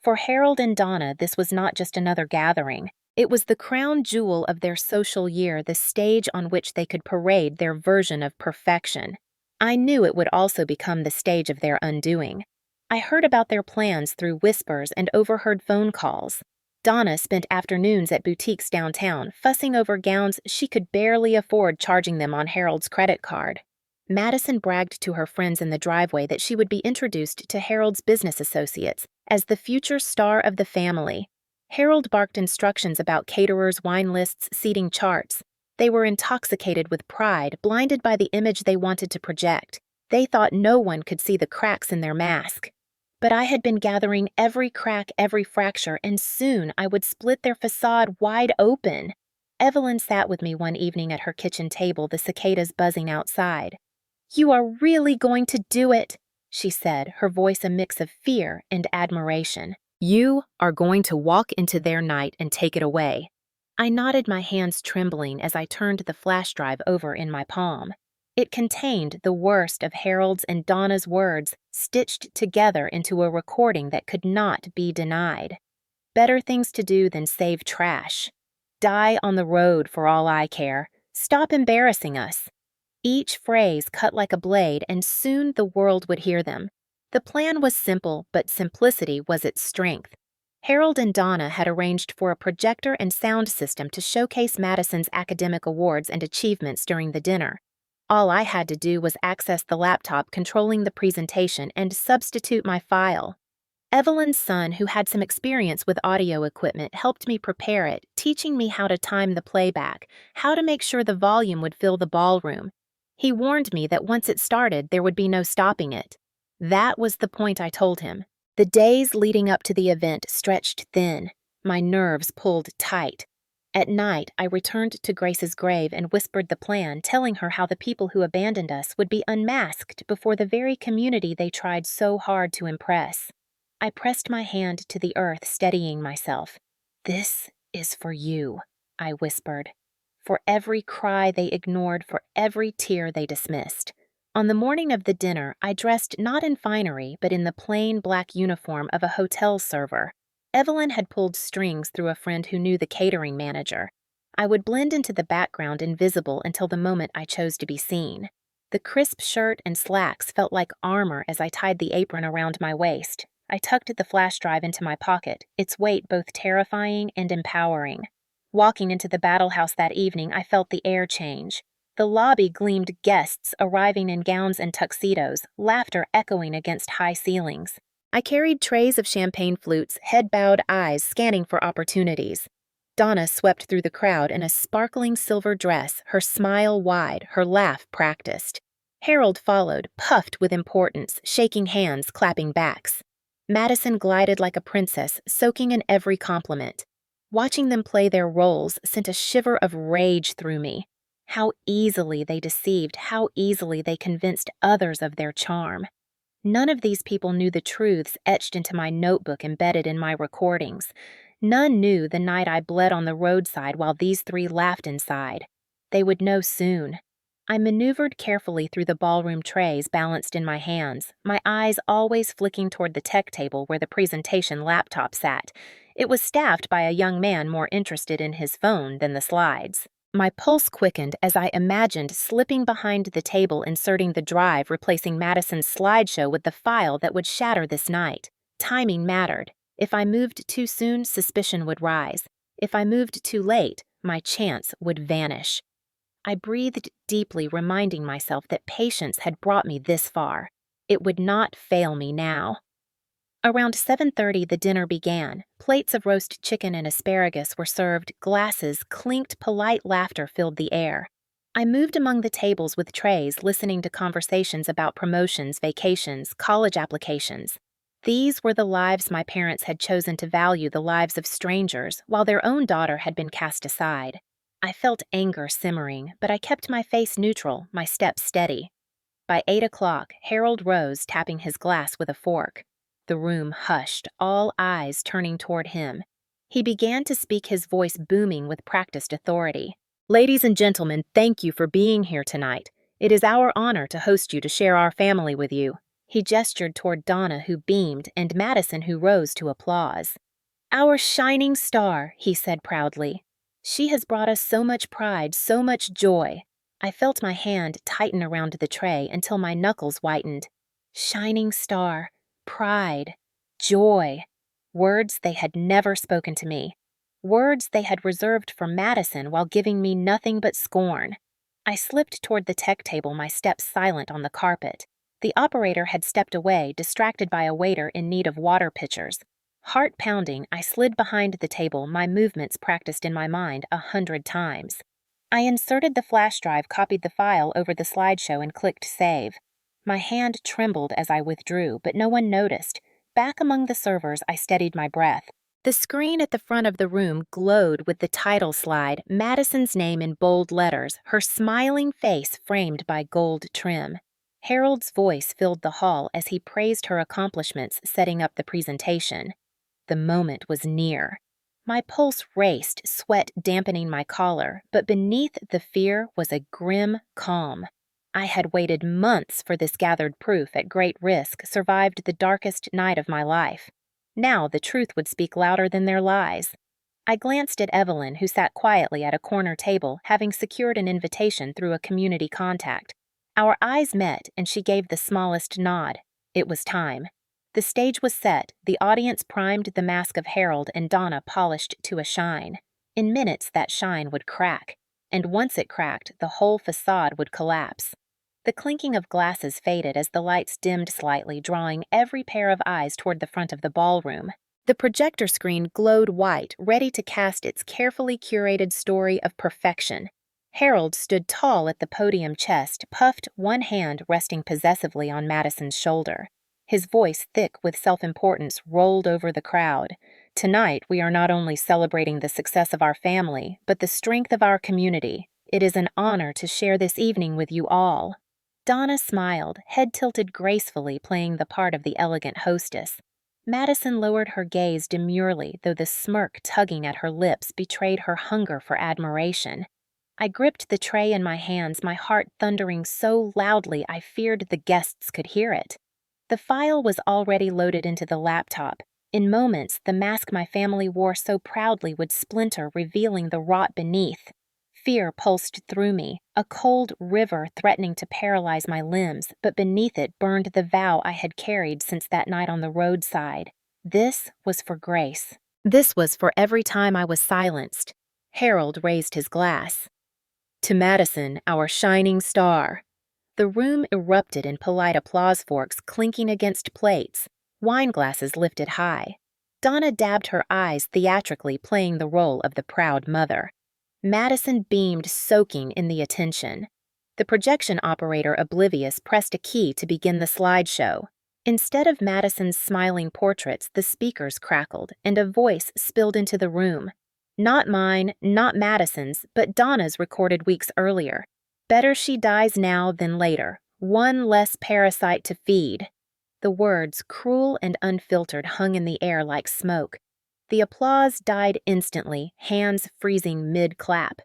For Harold and Donna, this was not just another gathering. It was the crown jewel of their social year, the stage on which they could parade their version of perfection. I knew it would also become the stage of their undoing. I heard about their plans through whispers and overheard phone calls. Donna spent afternoons at boutiques downtown, fussing over gowns she could barely afford charging them on Harold's credit card. Madison bragged to her friends in the driveway that she would be introduced to Harold's business associates as the future star of the family. Harold barked instructions about caterers, wine lists, seating charts. They were intoxicated with pride, blinded by the image they wanted to project. They thought no one could see the cracks in their mask. But I had been gathering every crack, every fracture, and soon I would split their facade wide open. Evelyn sat with me one evening at her kitchen table, the cicadas buzzing outside. "You are really going to do it," she said, her voice a mix of fear and admiration. "You are going to walk into their night and take it away." I nodded, my hands trembling as I turned the flash drive over in my palm. It contained the worst of Harold's and Donna's words stitched together into a recording that could not be denied. Better things to do than save trash. Die on the road for all I care. Stop embarrassing us. Each phrase cut like a blade, and soon the world would hear them. The plan was simple, but simplicity was its strength. Harold and Donna had arranged for a projector and sound system to showcase Madison's academic awards and achievements during the dinner. All I had to do was access the laptop controlling the presentation and substitute my file. Evelyn's son, who had some experience with audio equipment, helped me prepare it, teaching me how to time the playback, how to make sure the volume would fill the ballroom. He warned me that once it started, there would be no stopping it. That was the point, I told him. The days leading up to the event stretched thin. My nerves pulled tight. At night, I returned to Grace's grave and whispered the plan, telling her how the people who abandoned us would be unmasked before the very community they tried so hard to impress. I pressed my hand to the earth, steadying myself. "This is for you," I whispered. For every cry they ignored, for every tear they dismissed. On the morning of the dinner, I dressed not in finery, but in the plain black uniform of a hotel server. Evelyn had pulled strings through a friend who knew the catering manager. I would blend into the background, invisible until the moment I chose to be seen. The crisp shirt and slacks felt like armor as I tied the apron around my waist. I tucked the flash drive into my pocket, its weight both terrifying and empowering. Walking into the Battle House that evening, I felt the air change. The lobby gleamed guests arriving in gowns and tuxedos, laughter echoing against high ceilings. I carried trays of champagne flutes, head-bowed eyes scanning for opportunities. Donna swept through the crowd in a sparkling silver dress, her smile wide, her laugh practiced. Harold followed, puffed with importance, shaking hands, clapping backs. Madison glided like a princess, soaking in every compliment. Watching them play their roles sent a shiver of rage through me. How easily they deceived, how easily they convinced others of their charm. None of these people knew the truths etched into my notebook embedded in my recordings. None knew the night I bled on the roadside while these three laughed inside. They would know soon. I maneuvered carefully through the ballroom trays balanced in my hands, my eyes always flicking toward the tech table where the presentation laptop sat. It was staffed by a young man more interested in his phone than the slides. My pulse quickened as I imagined slipping behind the table, inserting the drive, replacing Madison's slideshow with the file that would shatter this night. Timing mattered. If I moved too soon, suspicion would rise. If I moved too late, my chance would vanish. I breathed deeply, reminding myself that patience had brought me this far. It would not fail me now. Around 7:30, the dinner began. Plates of roast chicken and asparagus were served, glasses clinked, polite laughter filled the air. I moved among the tables with trays, listening to conversations about promotions, vacations, college applications. These were the lives my parents had chosen to value the lives of strangers, while their own daughter had been cast aside. I felt anger simmering, but I kept my face neutral, my steps steady. By 8 o'clock, Harold rose, tapping his glass with a fork. The room hushed, all eyes turning toward him. He began to speak, his voice booming with practiced authority. "Ladies and gentlemen, thank you for being here tonight. It is our honor to host you, to share our family with you." He gestured toward Donna, who beamed, and Madison, who rose to applause. "Our shining star," he said proudly. "She has brought us so much pride, so much joy." I felt my hand tighten around the tray until my knuckles whitened. Shining star, pride, joy. Words they had never spoken to me. Words they had reserved for Madison while giving me nothing but scorn. I slipped toward the tech table, my steps silent on the carpet. The operator had stepped away, distracted by a waiter in need of water pitchers. Heart pounding, I slid behind the table, my movements practiced in my mind 100 times. I inserted the flash drive, copied the file over the slideshow, and clicked save. My hand trembled as I withdrew, but no one noticed. Back among the servers, I steadied my breath. The screen at the front of the room glowed with the title slide, Madison's name in bold letters, her smiling face framed by gold trim. Harold's voice filled the hall as he praised her accomplishments setting up the presentation. The moment was near. My pulse raced, sweat dampening my collar, but beneath the fear was a grim calm. I had waited months for this gathered proof, at great risk, survived the darkest night of my life. Now the truth would speak louder than their lies. I glanced at Evelyn, who sat quietly at a corner table, having secured an invitation through a community contact. Our eyes met, and she gave the smallest nod. It was time. The stage was set, the audience primed, the mask of Harold and Donna polished to a shine. In minutes that shine would crack, and once it cracked, the whole facade would collapse. The clinking of glasses faded as the lights dimmed slightly, drawing every pair of eyes toward the front of the ballroom. The projector screen glowed white, ready to cast its carefully curated story of perfection. Harold stood tall at the podium, chest puffed, one hand resting possessively on Madison's shoulder. His voice, thick with self-importance, rolled over the crowd. "Tonight, we are not only celebrating the success of our family, but the strength of our community. It is an honor to share this evening with you all." Donna smiled, head tilted gracefully, playing the part of the elegant hostess. Madison lowered her gaze demurely, though the smirk tugging at her lips betrayed her hunger for admiration. I gripped the tray in my hands, my heart thundering so loudly I feared the guests could hear it. The file was already loaded into the laptop. In moments, the mask my family wore so proudly would splinter, revealing the rot beneath. Fear pulsed through me, a cold river threatening to paralyze my limbs, but beneath it burned the vow I had carried since that night on the roadside. This was for Grace. This was for every time I was silenced. Harold raised his glass. "To Madison, our shining star." The room erupted in polite applause, forks clinking against plates, wine glasses lifted high. Donna dabbed her eyes theatrically, playing the role of the proud mother. Madison beamed, soaking in the attention. The projection operator, oblivious, pressed a key to begin the slideshow. Instead of Madison's smiling portraits, the speakers crackled, and a voice spilled into the room. Not mine, not Madison's, but Donna's, recorded weeks earlier. "Better she dies now than later. One less parasite to feed." The words, cruel and unfiltered, hung in the air like smoke. The applause died instantly, hands freezing mid-clap.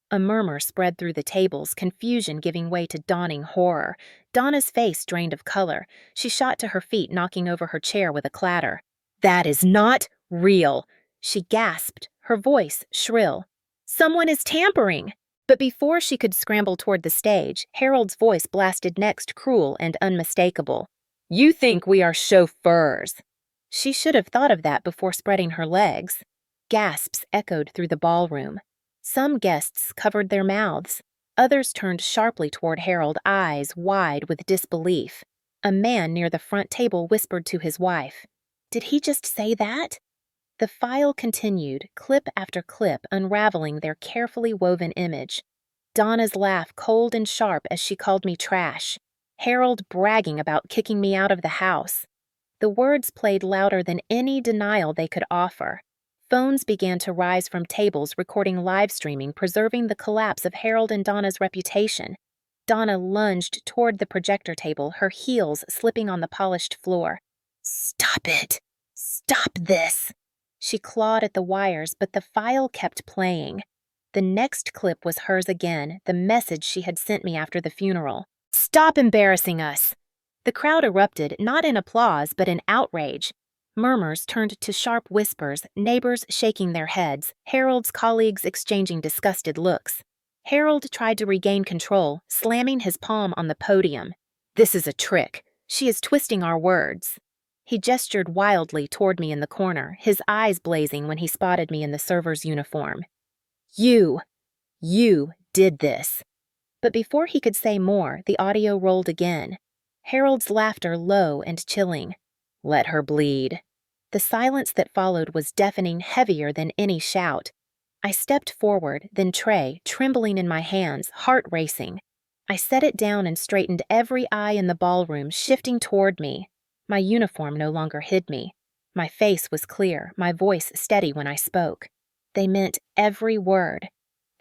A murmur spread through the tables, confusion giving way to dawning horror. Donna's face drained of color. She shot to her feet, knocking over her chair with a clatter. "That is not real," she gasped, her voice shrill. "Someone is tampering." But before she could scramble toward the stage, Harold's voice blasted next, cruel and unmistakable. "You think we are chauffeurs." She should have thought of that before spreading her legs. Gasps echoed through the ballroom. Some guests covered their mouths. Others turned sharply toward Harold, eyes wide with disbelief. A man near the front table whispered to his wife, "Did he just say that?" The file continued, clip after clip unraveling their carefully woven image. Donna's laugh cold and sharp as she called me trash. Harold bragging about kicking me out of the house. The words played louder than any denial they could offer. Phones began to rise from tables recording live streaming, preserving the collapse of Harold and Donna's reputation. Donna lunged toward the projector table, her heels slipping on the polished floor. "Stop it! Stop this!" She clawed at the wires, but the file kept playing. The next clip was hers again, the message she had sent me after the funeral. "Stop embarrassing us!" The crowd erupted, not in applause, but in outrage. Murmurs turned to sharp whispers, neighbors shaking their heads, Harold's colleagues exchanging disgusted looks. Harold tried to regain control, slamming his palm on the podium. "This is a trick. She is twisting our words." He gestured wildly toward me in the corner, his eyes blazing when he spotted me in the server's uniform. You did this." But before he could say more, the audio rolled again. Harold's laughter low and chilling. "Let her bleed." The silence that followed was deafening, heavier than any shout. I stepped forward, then tray, trembling in my hands, heart racing. I set it down and straightened every eye in the ballroom, shifting toward me. My uniform no longer hid me. My face was clear, my voice steady when I spoke. They meant every word.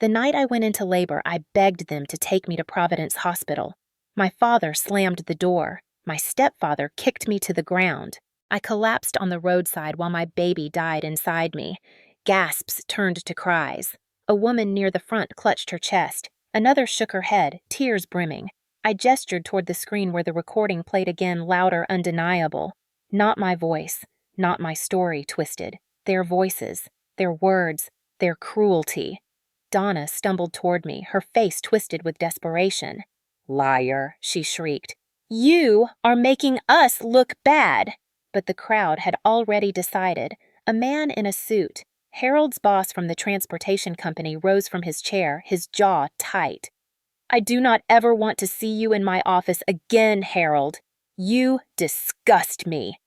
The night I went into labor, I begged them to take me to Providence Hospital. My father slammed the door. My stepfather kicked me to the ground. I collapsed on the roadside while my baby died inside me. Gasps turned to cries. A woman near the front clutched her chest. Another shook her head, tears brimming. I gestured toward the screen where the recording played again, louder, undeniable. Not my voice, not my story twisted. Their voices, their words, their cruelty. Donna stumbled toward me, her face twisted with desperation. "Liar," she shrieked. "You are making us look bad." But the crowd had already decided. A man in a suit, Harold's boss from the transportation company, rose from his chair, his jaw tight. "I do not ever want to see you in my office again, Harold. You disgust me."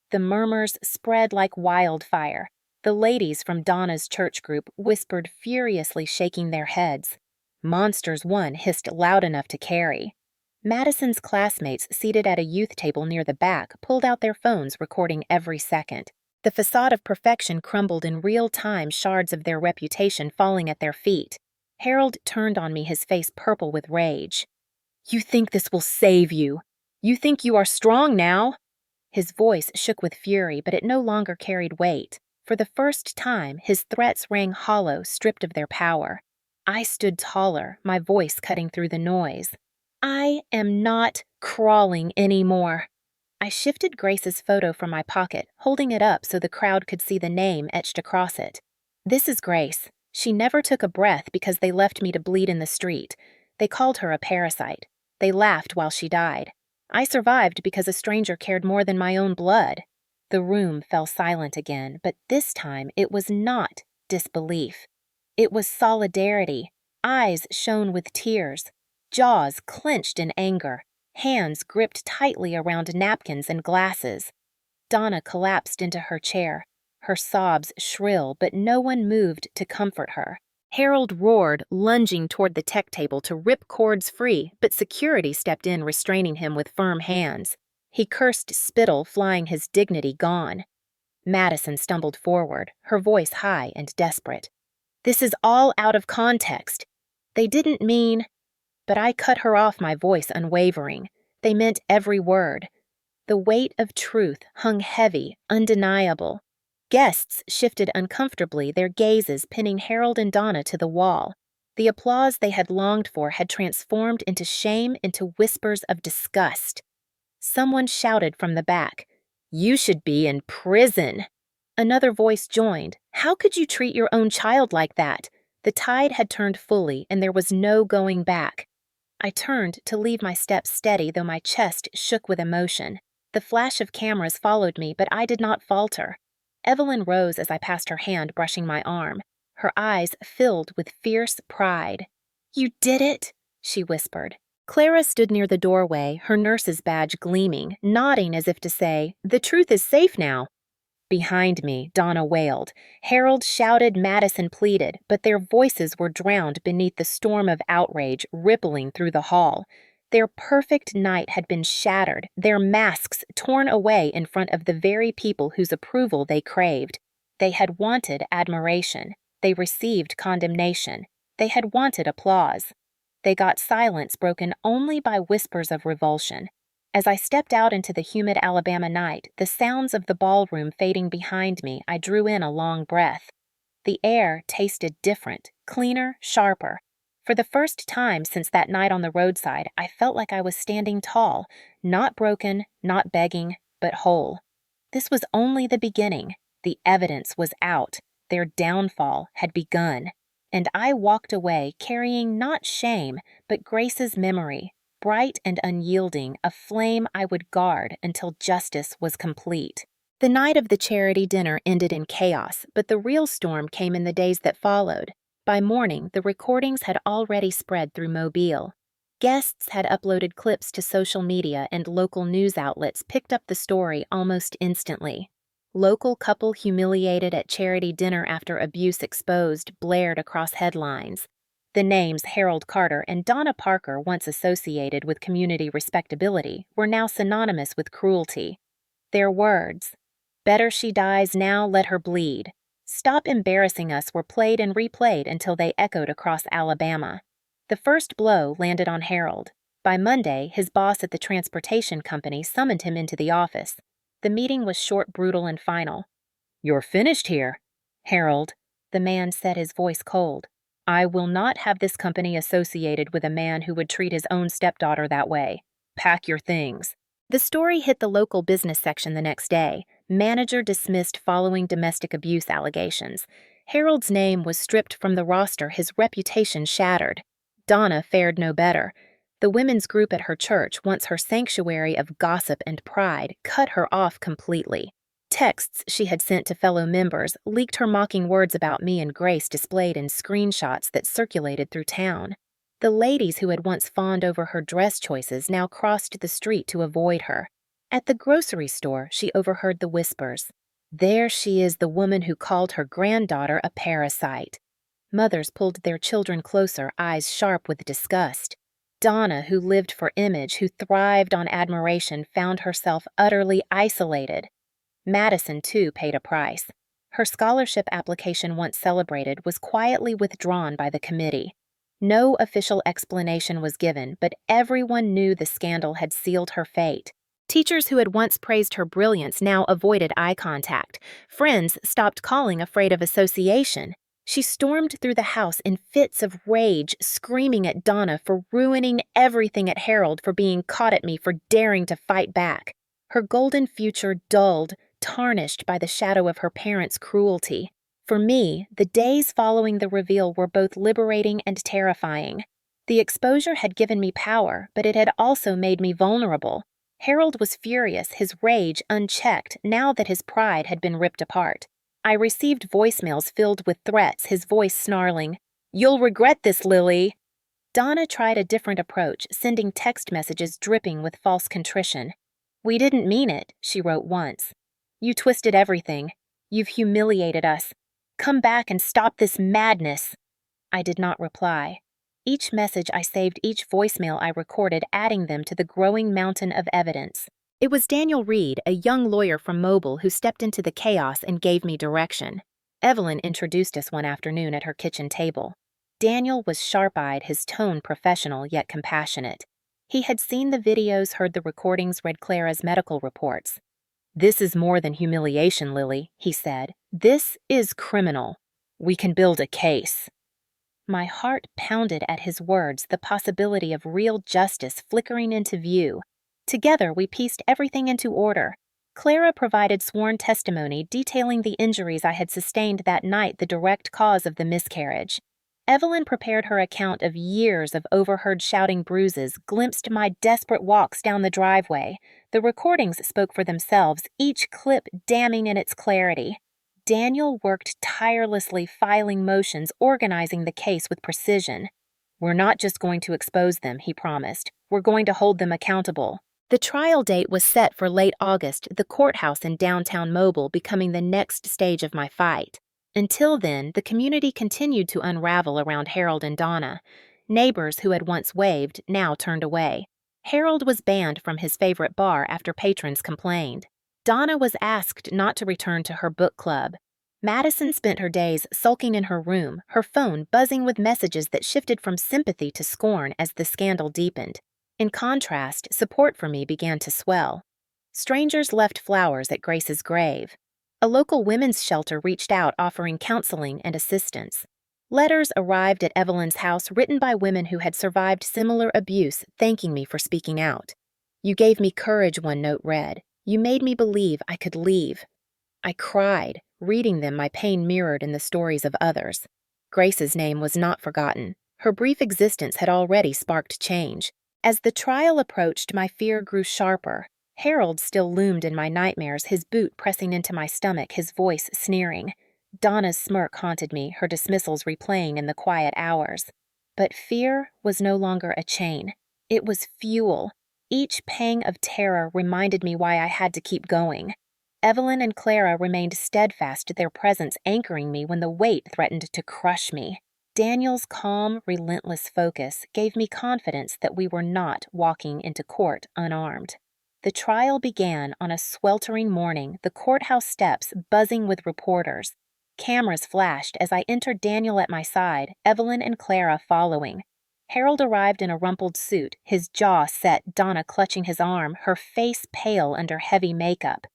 The murmurs spread like wildfire. The ladies from Donna's church group whispered furiously, shaking their heads. Monsters One hissed loud enough to carry. Madison's classmates seated at a youth table near the back pulled out their phones, recording every second. The facade of perfection crumbled in real time, shards of their reputation falling at their feet. Harold turned on me, his face purple with rage. "You think this will save you? You think you are strong now?" His voice shook with fury, but it no longer carried weight. For the first time, his threats rang hollow, stripped of their power. I stood taller, my voice cutting through the noise. "I am not crawling anymore." I shifted Grace's photo from my pocket, holding it up so the crowd could see the name etched across it. "This is Grace. She never took a breath because they left me to bleed in the street. They called her a parasite. They laughed while she died. I survived because a stranger cared more than my own blood." The room fell silent again, but this time it was not disbelief. It was solidarity. Eyes shone with tears. Jaws clenched in anger. Hands gripped tightly around napkins and glasses. Donna collapsed into her chair, her sobs shrill, but no one moved to comfort her. Harold roared, lunging toward the tech table to rip cords free, but security stepped in, restraining him with firm hands. He cursed spittle, flying his dignity gone. Madison stumbled forward, her voice high and desperate. "This is all out of context. They didn't mean—" But I cut her off, my voice unwavering. They meant every word. The weight of truth hung heavy, undeniable. Guests shifted uncomfortably, their gazes pinning Harold and Donna to the wall. The applause they had longed for had transformed into shame, into whispers of disgust. Someone shouted from the back, "You should be in prison." Another voice joined, "How could you treat your own child like that?" The tide had turned fully, and there was no going back. I turned to leave my steps steady, though my chest shook with emotion. The flash of cameras followed me, but I did not falter. Evelyn rose as I passed her hand, brushing my arm. Her eyes filled with fierce pride. "You did it," she whispered. Clara stood near the doorway, her nurse's badge gleaming, nodding as if to say, "The truth is safe now." Behind me, Donna wailed. Harold shouted, Madison pleaded, but their voices were drowned beneath the storm of outrage rippling through the hall. Their perfect night had been shattered, their masks torn away in front of the very people whose approval they craved. They had wanted admiration. They received condemnation. They had wanted applause. They got silence broken only by whispers of revulsion. As I stepped out into the humid Alabama night, the sounds of the ballroom fading behind me, I drew in a long breath. The air tasted different, cleaner, sharper. For the first time since that night on the roadside, I felt like I was standing tall, not broken, not begging, but whole. This was only the beginning. The evidence was out. Their downfall had begun. And I walked away carrying not shame, but Grace's memory, bright and unyielding, a flame I would guard until justice was complete. The night of the charity dinner ended in chaos, but the real storm came in the days that followed. By morning, the recordings had already spread through Mobile. Guests had uploaded clips to social media, and local news outlets picked up the story almost instantly. "Local couple humiliated at charity dinner after abuse exposed" blared across headlines. The names Harold Carter and Donna Parker, once associated with community respectability, were now synonymous with cruelty. Their words, "Better she dies now, let her bleed. Stop embarrassing us," were played and replayed until they echoed across Alabama. The first blow landed on Harold. By Monday, his boss at the transportation company summoned him into the office. The meeting was short, brutal, and final. "You're finished here." "Harold," the man said, his voice cold, "I will not have this company associated with a man who would treat his own stepdaughter that way. Pack your things." The story hit the local business section the next day. Manager dismissed following domestic abuse allegations. Harold's name was stripped from the roster, his reputation shattered. Donna fared no better. The women's group at her church, once her sanctuary of gossip and pride, cut her off completely. Texts she had sent to fellow members leaked her mocking words about me and Grace displayed in screenshots that circulated through town. The ladies who had once fawned over her dress choices now crossed the street to avoid her. At the grocery store, she overheard the whispers. "There she is, the woman who called her granddaughter a parasite." Mothers pulled their children closer, eyes sharp with disgust. Donna, who lived for image, who thrived on admiration, found herself utterly isolated. Madison, too, paid a price. Her scholarship application, once celebrated, was quietly withdrawn by the committee. No official explanation was given, but everyone knew the scandal had sealed her fate. Teachers who had once praised her brilliance now avoided eye contact. Friends stopped calling, afraid of association. She stormed through the house in fits of rage, screaming at Donna for ruining everything, at Harold for being caught at me, for daring to fight back. Her golden future dulled, tarnished by the shadow of her parents' cruelty. For me, the days following the reveal were both liberating and terrifying. The exposure had given me power, but it had also made me vulnerable. Harold was furious, his rage unchecked, now that his pride had been ripped apart. I received voicemails filled with threats, his voice snarling, "You'll regret this, Lily." Donna tried a different approach, sending text messages dripping with false contrition. "We didn't mean it," she wrote once. "You twisted everything. You've humiliated us. Come back and stop this madness." I did not reply. Each message I saved, each voicemail I recorded, adding them to the growing mountain of evidence. It was Daniel Reed, a young lawyer from Mobile, who stepped into the chaos and gave me direction. Evelyn introduced us one afternoon at her kitchen table. Daniel was sharp-eyed, his tone professional yet compassionate. He had seen the videos, heard the recordings, read Clara's medical reports. "This is more than humiliation, Lily," he said. "This is criminal. We can build a case." My heart pounded at his words, the possibility of real justice flickering into view. Together, we pieced everything into order. Clara provided sworn testimony detailing the injuries I had sustained that night, the direct cause of the miscarriage. Evelyn prepared her account of years of overheard shouting bruises, glimpsed my desperate walks down the driveway. The recordings spoke for themselves, each clip damning in its clarity. Daniel worked tirelessly, filing motions, organizing the case with precision. "We're not just going to expose them," he promised. "We're going to hold them accountable." The trial date was set for late August, the courthouse in downtown Mobile becoming the next stage of my fight. Until then, the community continued to unravel around Harold and Donna. Neighbors who had once waved now turned away. Harold was banned from his favorite bar after patrons complained. Donna was asked not to return to her book club. Madison spent her days sulking in her room, her phone buzzing with messages that shifted from sympathy to scorn as the scandal deepened. In contrast, support for me began to swell. Strangers left flowers at Grace's grave. A local women's shelter reached out offering counseling and assistance. Letters arrived at Evelyn's house written by women who had survived similar abuse, thanking me for speaking out. "You gave me courage," one note read. "You made me believe I could leave." I cried. Reading them, my pain mirrored in the stories of others. Grace's name was not forgotten. Her brief existence had already sparked change. As the trial approached, my fear grew sharper. Harold still loomed in my nightmares, his boot pressing into my stomach, his voice sneering. Donna's smirk haunted me, her dismissals replaying in the quiet hours. But fear was no longer a chain. It was fuel. Each pang of terror reminded me why I had to keep going. Evelyn and Clara remained steadfast, their presence anchoring me when the weight threatened to crush me. Daniel's calm, relentless focus gave me confidence that we were not walking into court unarmed. The trial began on a sweltering morning, the courthouse steps buzzing with reporters. Cameras flashed as I entered, Daniel at my side, Evelyn and Clara following. Harold arrived in a rumpled suit, his jaw set, Donna clutching his arm, her face pale under heavy makeup.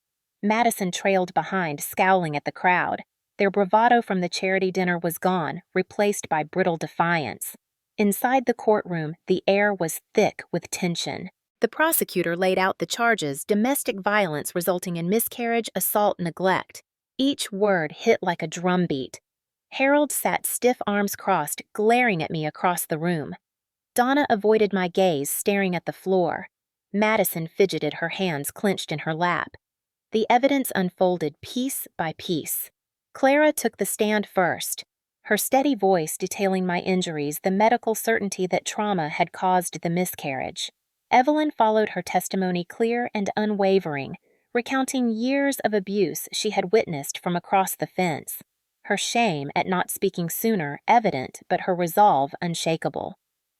Madison trailed behind, scowling at the crowd. Their bravado from the charity dinner was gone, replaced by brittle defiance. Inside the courtroom, the air was thick with tension. The prosecutor laid out the charges: domestic violence resulting in miscarriage, assault, neglect. Each word hit like a drumbeat. Harold sat stiff, arms crossed, glaring at me across the room. Donna avoided my gaze, staring at the floor. Madison fidgeted, her hands clenched in her lap. The evidence unfolded piece by piece. Clara took the stand first, her steady voice detailing my injuries, the medical certainty that trauma had caused the miscarriage. Evelyn followed, her testimony clear and unwavering, recounting years of abuse she had witnessed from across the fence. Her shame at not speaking sooner evident, but her resolve unshakable.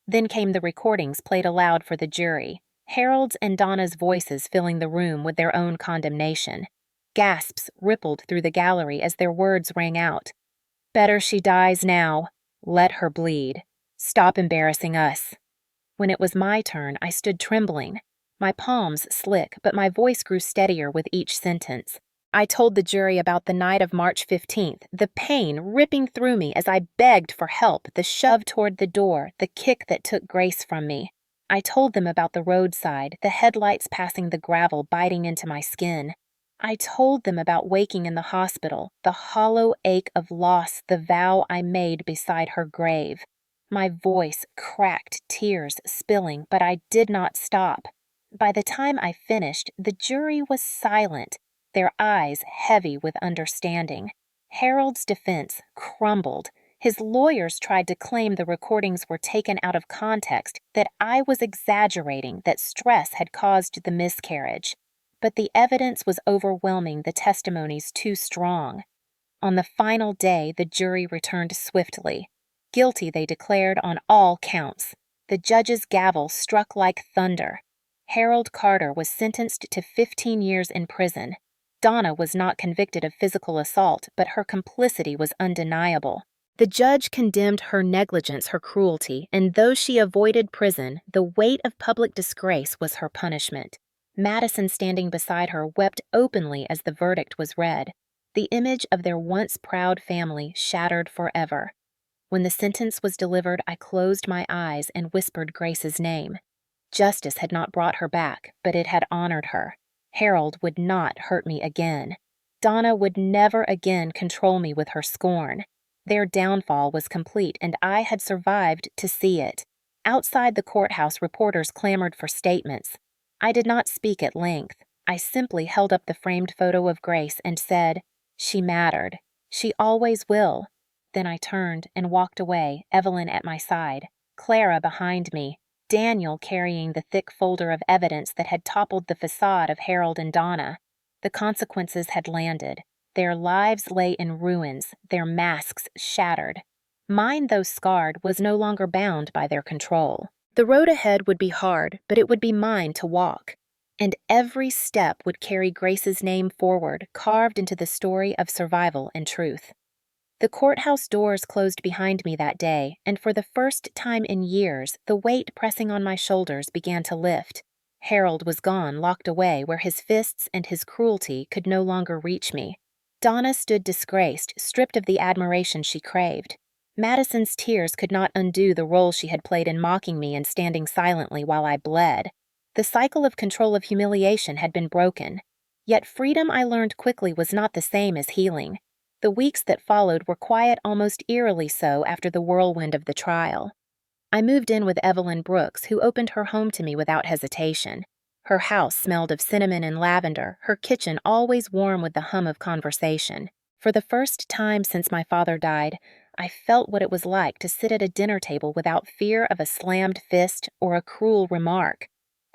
Then came the recordings played aloud for the jury. Harold's and Donna's voices filling the room with their own condemnation. Gasps rippled through the gallery as their words rang out. "Better she dies now. Let her bleed. Stop embarrassing us." When it was my turn, I stood trembling. My palms slick, but my voice grew steadier with each sentence. I told the jury about the night of March 15th, the pain ripping through me as I begged for help, the shove toward the door, the kick that took Grace from me. I told them about the roadside, the headlights passing the gravel biting into my skin. I told them about waking in the hospital, the hollow ache of loss, the vow I made beside her grave. My voice cracked, tears spilling, but I did not stop. By the time I finished, the jury was silent, their eyes heavy with understanding. Harold's defense crumbled. His lawyers tried to claim the recordings were taken out of context, that I was exaggerating, that stress had caused the miscarriage. But the evidence was overwhelming, the testimonies too strong. On the final day, the jury returned swiftly. Guilty, they declared, on all counts. The judge's gavel struck like thunder. Harold Carter was sentenced to 15 years in prison. Donna was not convicted of physical assault, but her complicity was undeniable. The judge condemned her negligence, her cruelty, and though she avoided prison, the weight of public disgrace was her punishment. Madison, standing beside her, wept openly as the verdict was read. The image of their once proud family shattered forever. When the sentence was delivered, I closed my eyes and whispered Grace's name. Justice had not brought her back, but it had honored her. Harold would not hurt me again. Donna would never again control me with her scorn. Their downfall was complete, and I had survived to see it. Outside the courthouse, reporters clamored for statements. I did not speak at length. I simply held up the framed photo of Grace and said, "She mattered. She always will." Then I turned and walked away, Evelyn at my side, Clara behind me, Daniel carrying the thick folder of evidence that had toppled the facade of Harold and Donna. The consequences had landed. Their lives lay in ruins, their masks shattered. Mine, though scarred, was no longer bound by their control. The road ahead would be hard, but it would be mine to walk. And every step would carry Grace's name forward, carved into the story of survival and truth. The courthouse doors closed behind me that day, and for the first time in years, the weight pressing on my shoulders began to lift. Harold was gone, locked away where his fists and his cruelty could no longer reach me. Donna stood disgraced, stripped of the admiration she craved. Madison's tears could not undo the role she had played in mocking me and standing silently while I bled. The cycle of control of humiliation had been broken. Yet freedom, I learned quickly, was not the same as healing. The weeks that followed were quiet, almost eerily so, after the whirlwind of the trial. I moved in with Evelyn Brooks, who opened her home to me without hesitation. Her house smelled of cinnamon and lavender, her kitchen always warm with the hum of conversation. For the first time since my father died, I felt what it was like to sit at a dinner table without fear of a slammed fist or a cruel remark.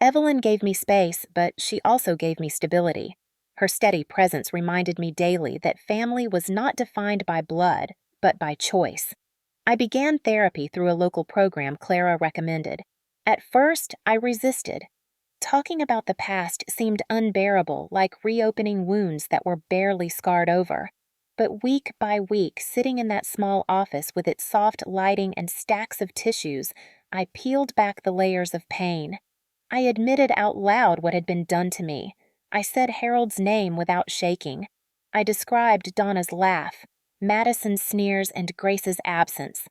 Evelyn gave me space, but she also gave me stability. Her steady presence reminded me daily that family was not defined by blood, but by choice. I began therapy through a local program Clara recommended. At first, I resisted. Talking about the past seemed unbearable, like reopening wounds that were barely scarred over. But week by week, sitting in that small office with its soft lighting and stacks of tissues, I peeled back the layers of pain. I admitted out loud what had been done to me. I said Harold's name without shaking. I described Donna's laugh, Madison's sneers, and Grace's absence.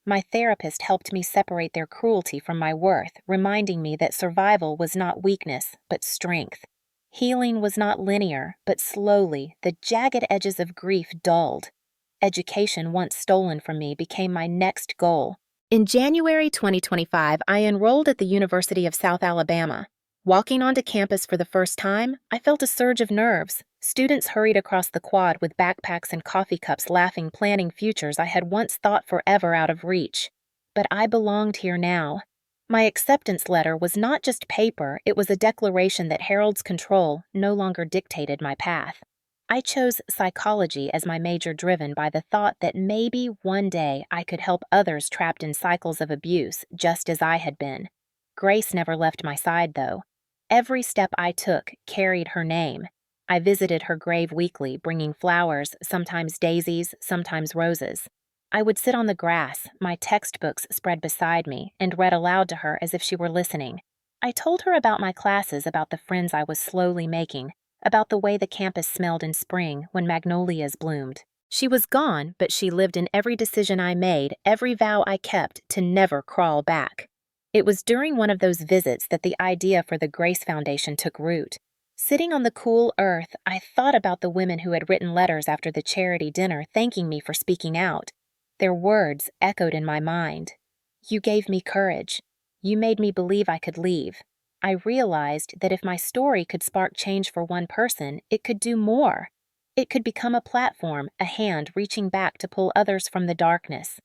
My therapist helped me separate their cruelty from my worth, reminding me that survival was not weakness, but strength. Healing was not linear, but slowly, the jagged edges of grief dulled. Education, once stolen from me, became my next goal. In January 2025, I enrolled at the University of South Alabama. Walking onto campus for the first time, I felt a surge of nerves. Students hurried across the quad with backpacks and coffee cups, laughing, planning futures I had once thought forever out of reach. But I belonged here now. My acceptance letter was not just paper, it was a declaration that Harold's control no longer dictated my path. I chose psychology as my major, driven by the thought that maybe one day I could help others trapped in cycles of abuse, just as I had been. Grace never left my side, though. Every step I took carried her name. I visited her grave weekly, bringing flowers, sometimes daisies, sometimes roses. I would sit on the grass, my textbooks spread beside me, and read aloud to her as if she were listening. I told her about my classes, about the friends I was slowly making, about the way the campus smelled in spring when magnolias bloomed. She was gone, but she lived in every decision I made, every vow I kept to never crawl back. It was during one of those visits that the idea for the Grace Foundation took root. Sitting on the cool earth, I thought about the women who had written letters after the charity dinner thanking me for speaking out. Their words echoed in my mind. "You gave me courage. You made me believe I could leave." I realized that if my story could spark change for one person, it could do more. It could become a platform, a hand reaching back to pull others from the darkness.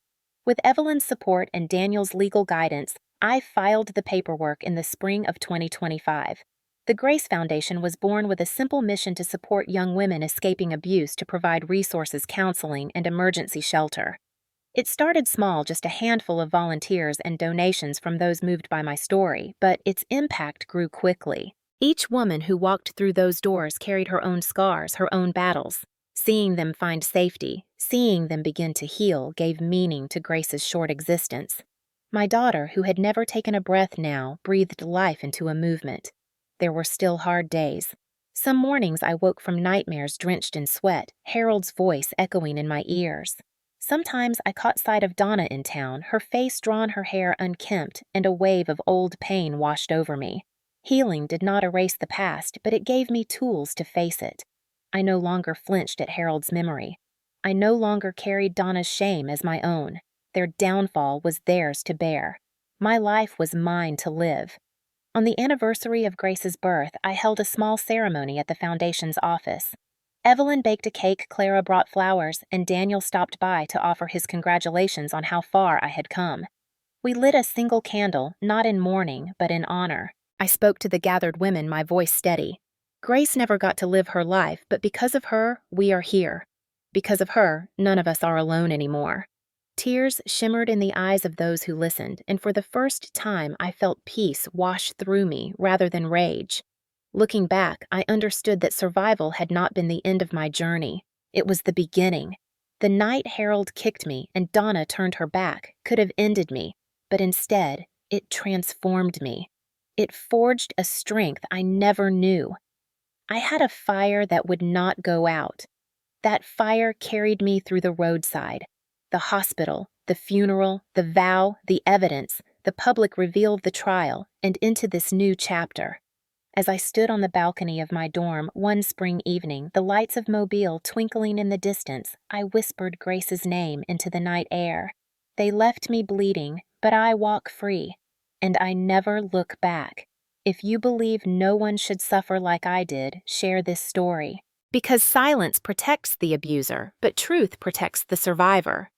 With Evelyn's support and Daniel's legal guidance, I filed the paperwork in the spring of 2025. The Grace Foundation was born with a simple mission to support young women escaping abuse, to provide resources, counseling, and emergency shelter. It started small, just a handful of volunteers and donations from those moved by my story, but its impact grew quickly. Each woman who walked through those doors carried her own scars, her own battles. Seeing them find safety, seeing them begin to heal, gave meaning to Grace's short existence. My daughter, who had never taken a breath now, breathed life into a movement. There were still hard days. Some mornings I woke from nightmares drenched in sweat, Harold's voice echoing in my ears. Sometimes I caught sight of Donna in town, her face drawn, her hair unkempt, and a wave of old pain washed over me. Healing did not erase the past, but it gave me tools to face it. I no longer flinched at Harold's memory. I no longer carried Donna's shame as my own. Their downfall was theirs to bear. My life was mine to live. On the anniversary of Grace's birth, I held a small ceremony at the Foundation's office. Evelyn baked a cake, Clara brought flowers, and Daniel stopped by to offer his congratulations on how far I had come. We lit a single candle, not in mourning, but in honor. I spoke to the gathered women, my voice steady. Grace never got to live her life, but because of her, we are here. Because of her, none of us are alone anymore. Tears shimmered in the eyes of those who listened, and for the first time I felt peace wash through me rather than rage. Looking back, I understood that survival had not been the end of my journey. It was the beginning. The night Harold kicked me and Donna turned her back could have ended me, but instead, it transformed me. It forged a strength I never knew. I had a fire that would not go out. That fire carried me through the roadside. The hospital, the funeral, the vow, the evidence, the public reveal of the trial, and into this new chapter. As I stood on the balcony of my dorm one spring evening, the lights of Mobile twinkling in the distance, I whispered Grace's name into the night air. They left me bleeding, but I walk free, and I never look back. If you believe no one should suffer like I did, share this story. Because silence protects the abuser, but truth protects the survivor.